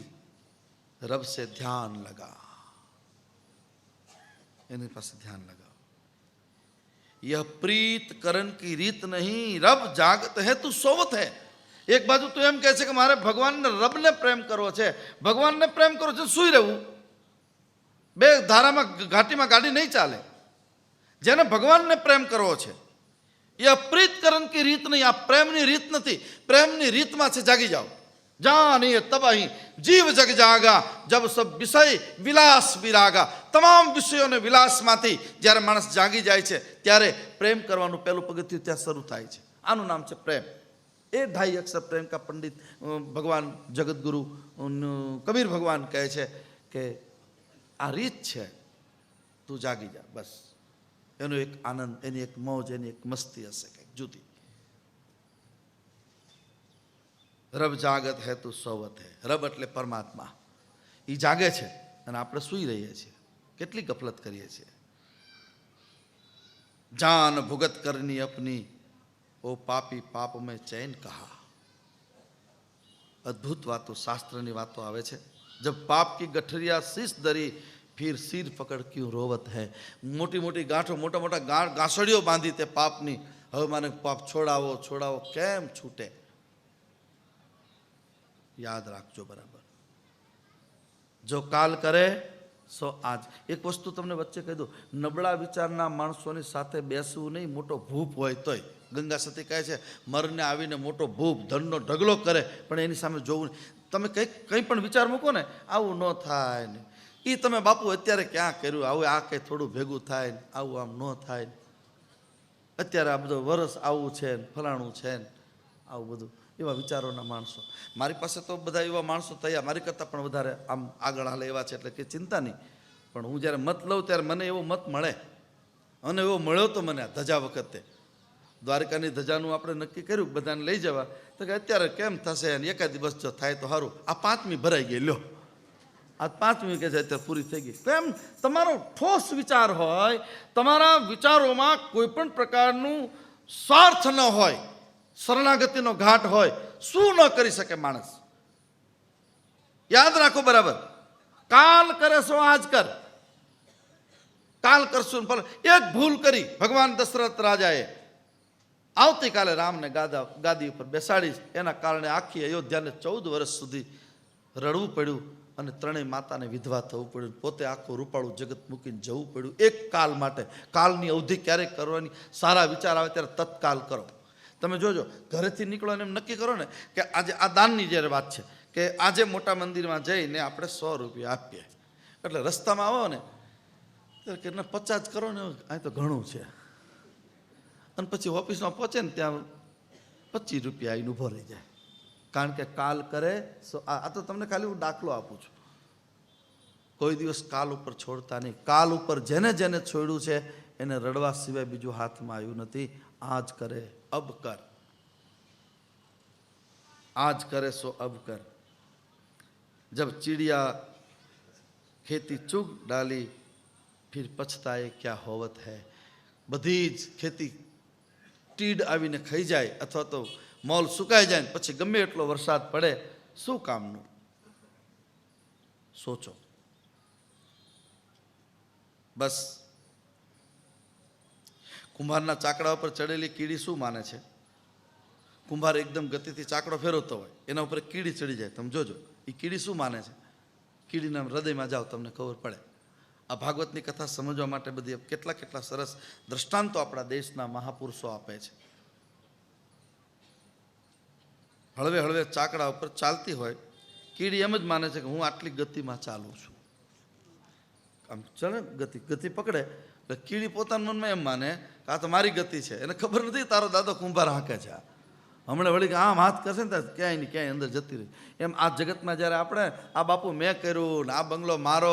Speaker 1: रब से ध्यान लगा. एनी पास ध्यान लगाओ. यह प्रीत करण की રીત नहीं, रब जागत है तू सोवत है. એક બાજુ તો એમ કહે છે કે મારે ભગવાનને રબને પ્રેમ કરવો છે, ભગવાનને પ્રેમ કરવો છે, સૂઈ રહેવું. બે ધારામાં ઘાટીમાં ગાડી નહીં ચાલે. જેને ભગવાનને પ્રેમ કરવો છે એ અપ્રીતકરણ કી રીત નહીં, આ પ્રેમની રીત નથી. પ્રેમની રીતમાં છે જાગી જાઓ. જાનિએ તબાહી જીવ જગ જાગા, જબ સબ વિષય વિલાસ વિરાગા. તમામ વિષયોને વિલાસમાંથી જ્યારે માણસ જાગી જાય છે ત્યારે પ્રેમ કરવાનું પહેલું પગથિયું ત્યાં શરૂ થાય છે. આનું નામ છે પ્રેમ. એ 2.5 અક્ષર પ્રેમ કા પંડિત ભગવાન જગતગુરુ કબીર ભગવાન કહે છે કે આ રીત છે, તું જાગી જા. બસ એનો એક આનંદ, એની એક મોજ, એની એક મસ્તી હશે કંઈક જુદી. રબ જાગત હે તું સોવત હે. રબ એટલે પરમાત્મા, એ જાગે છે અને આપણે સૂઈ રહીએ છીએ. કેટલી ગફલત કરીએ છીએ. જાન ભુગત કરની અપની, ओ पापी पाप में चैन कहा. अद्भुत बातों शास्त्र बातों आवे छे. जब पाप की गठरिया शीश धरी, फिर सिर पकड़ क्यों रोवत है. मोटी मोटी गांठों, मोटा मोटा गांसड़ियों बांधी ते पापनी. હવે મને પાપ છોડાવો છોડાવો કેમ છૂટે. યાદ રાખજો બરાબર. જો કાલ કરે સો આજ. એક વસ્તુ તમને વચ્ચે કહી દઉં, નબળા વિચારના માણસોની સાથે બેસવું નહીં, મોટો ભૂપ હોય તોય. ગંગા સતી કહે છે મરને આવીને મોટો ભૂપ ધનનો ઢગલો કરે પણ એની સામે જોવું નહીં. તમે કંઈ પણ વિચાર મૂકો ને, આવું ન થાય ને, એ તમે બાપુ અત્યારે ક્યાં કર્યું, આવું આ કંઈ થોડું ભેગું થાય ને, આવું આમ ન થાય ને, અત્યારે આ બધું વરસ આવું છે ને ફલાણું છે ને આવું બધું. એવા વિચારોના માણસો મારી પાસે તો બધા એવા માણસો થયા, મારી કરતાં પણ વધારે આમ આગળ હાલે એવા છે, એટલે કે ચિંતા નહીં. પણ હું જ્યારે મત લઉં ત્યારે મને એવો મત મળે, અને એવો મળ્યો તો મને ધજા વખતે. દ્વારકાની ધજાનું આપણે નક્કી કર્યું બધાને લઈ જવા, તો કે અત્યારે કેમ થશે, અને એકાદ દિવસ જો થાય તો સારું. આ 5મી ભરાઈ ગઈ, લ્યો આ 5મી કે છે અત્યારે પૂરી થઈ ગઈ. કેમ? તમારો ઠોસ વિચાર હોય, તમારા વિચારોમાં કોઈ પણ પ્રકારનું સ્વાર્થ ન હોય, શરણાગતિનો ઘાટ હોય, શું ન કરી શકે માણસ. યાદ રાખો બરાબર. કાલ કરે સો આજ કર. કાલ કરશું. એક ભૂલ કરી ભગવાન દશરથ રાજાએ, આવતીકાલે રામને ગાદી ઉપર બેસાડી, એના કારણે આખી અયોધ્યાને 14 વર્ષ સુધી રડવું પડ્યું અને 3 માતાને વિધવા થવું પડ્યું. પોતે આખું રૂપાળું જગત મૂકીને જવું પડ્યું એક કાલ માટે. કાલની અવધિ ક્યારેક કરવાની, સારા વિચાર આવે ત્યારે તત્કાલ કરો. તમે જોજો, ઘરેથી નીકળો અને એમ નક્કી કરો ને કે આજે આ દાનની જ્યારે વાત છે કે આજે મોટા મંદિરમાં જઈને આપણે 100 રૂપિયા આપીએ. એટલે રસ્તામાં આવો ને કે 50 કરો ને, અહીં તો ઘણું છે. અને પછી ઓફિસમાં પહોંચે ને ત્યાં 25 રૂપિયા આવીને ઊભો રહી જાય. કારણ કે કાલ કરે આ તો તમને ખાલી હું દાખલો આપું છું. કોઈ દિવસ કાલ ઉપર છોડતા નહીં. કાલ ઉપર જેને જેને છોડ્યું છે એને રડવા સિવાય બીજું હાથમાં આવ્યું નથી. આજ કરે અબ કર. आज करे सो अब कर, जब चिड़िया खेती चुग डाली फिर पछताए क्या होवत है। બધી જ ખેતી ટીડ આવીને ખાઈ જાય અથવા તો મોલ સુકાઈ જાય ને પછી ગમે એટલો વરસાદ પડે, શું કામનું? સોચો. બસ કુંભારના ચાકડા ઉપર ચડેલી કીડી શું માને છે? કુંભાર એકદમ ગતિથી ચાકડો ફેરવતો હોય, એના ઉપર કીડી ચડી જાય, તમે જોજો એ કીડી શું માને છે. કીડીના હૃદયમાં જાઓ, તમને ખબર પડે. આ ભાગવતની કથા સમજવા માટે બધી કેટલા કેટલા સરસ દ્રષ્ટાંતો આપણા દેશના મહાપુરુષો આપે છે. હળવે હળવે ચાકડા ઉપર ચાલતી હોય, કીડી એમ જ માને છે કે હું આટલી ગતિમાં ચાલું છું. આમ ચલે ગતિ પકડે એટલે કીડી પોતાના મનમાં એમ માને કે આ તો મારી ગતિ છે. એને ખબર નથી તારો દાદો કુંભાર હાંકે છે. હમણાં વળી કે આમ હાથ કરશે ને ત્યારે ક્યાંય ને ક્યાંય અંદર જતી રહી. એમ આ જગતમાં જ્યારે આપણે આ બાપુ મેં કર્યું ને આ બંગલો મારો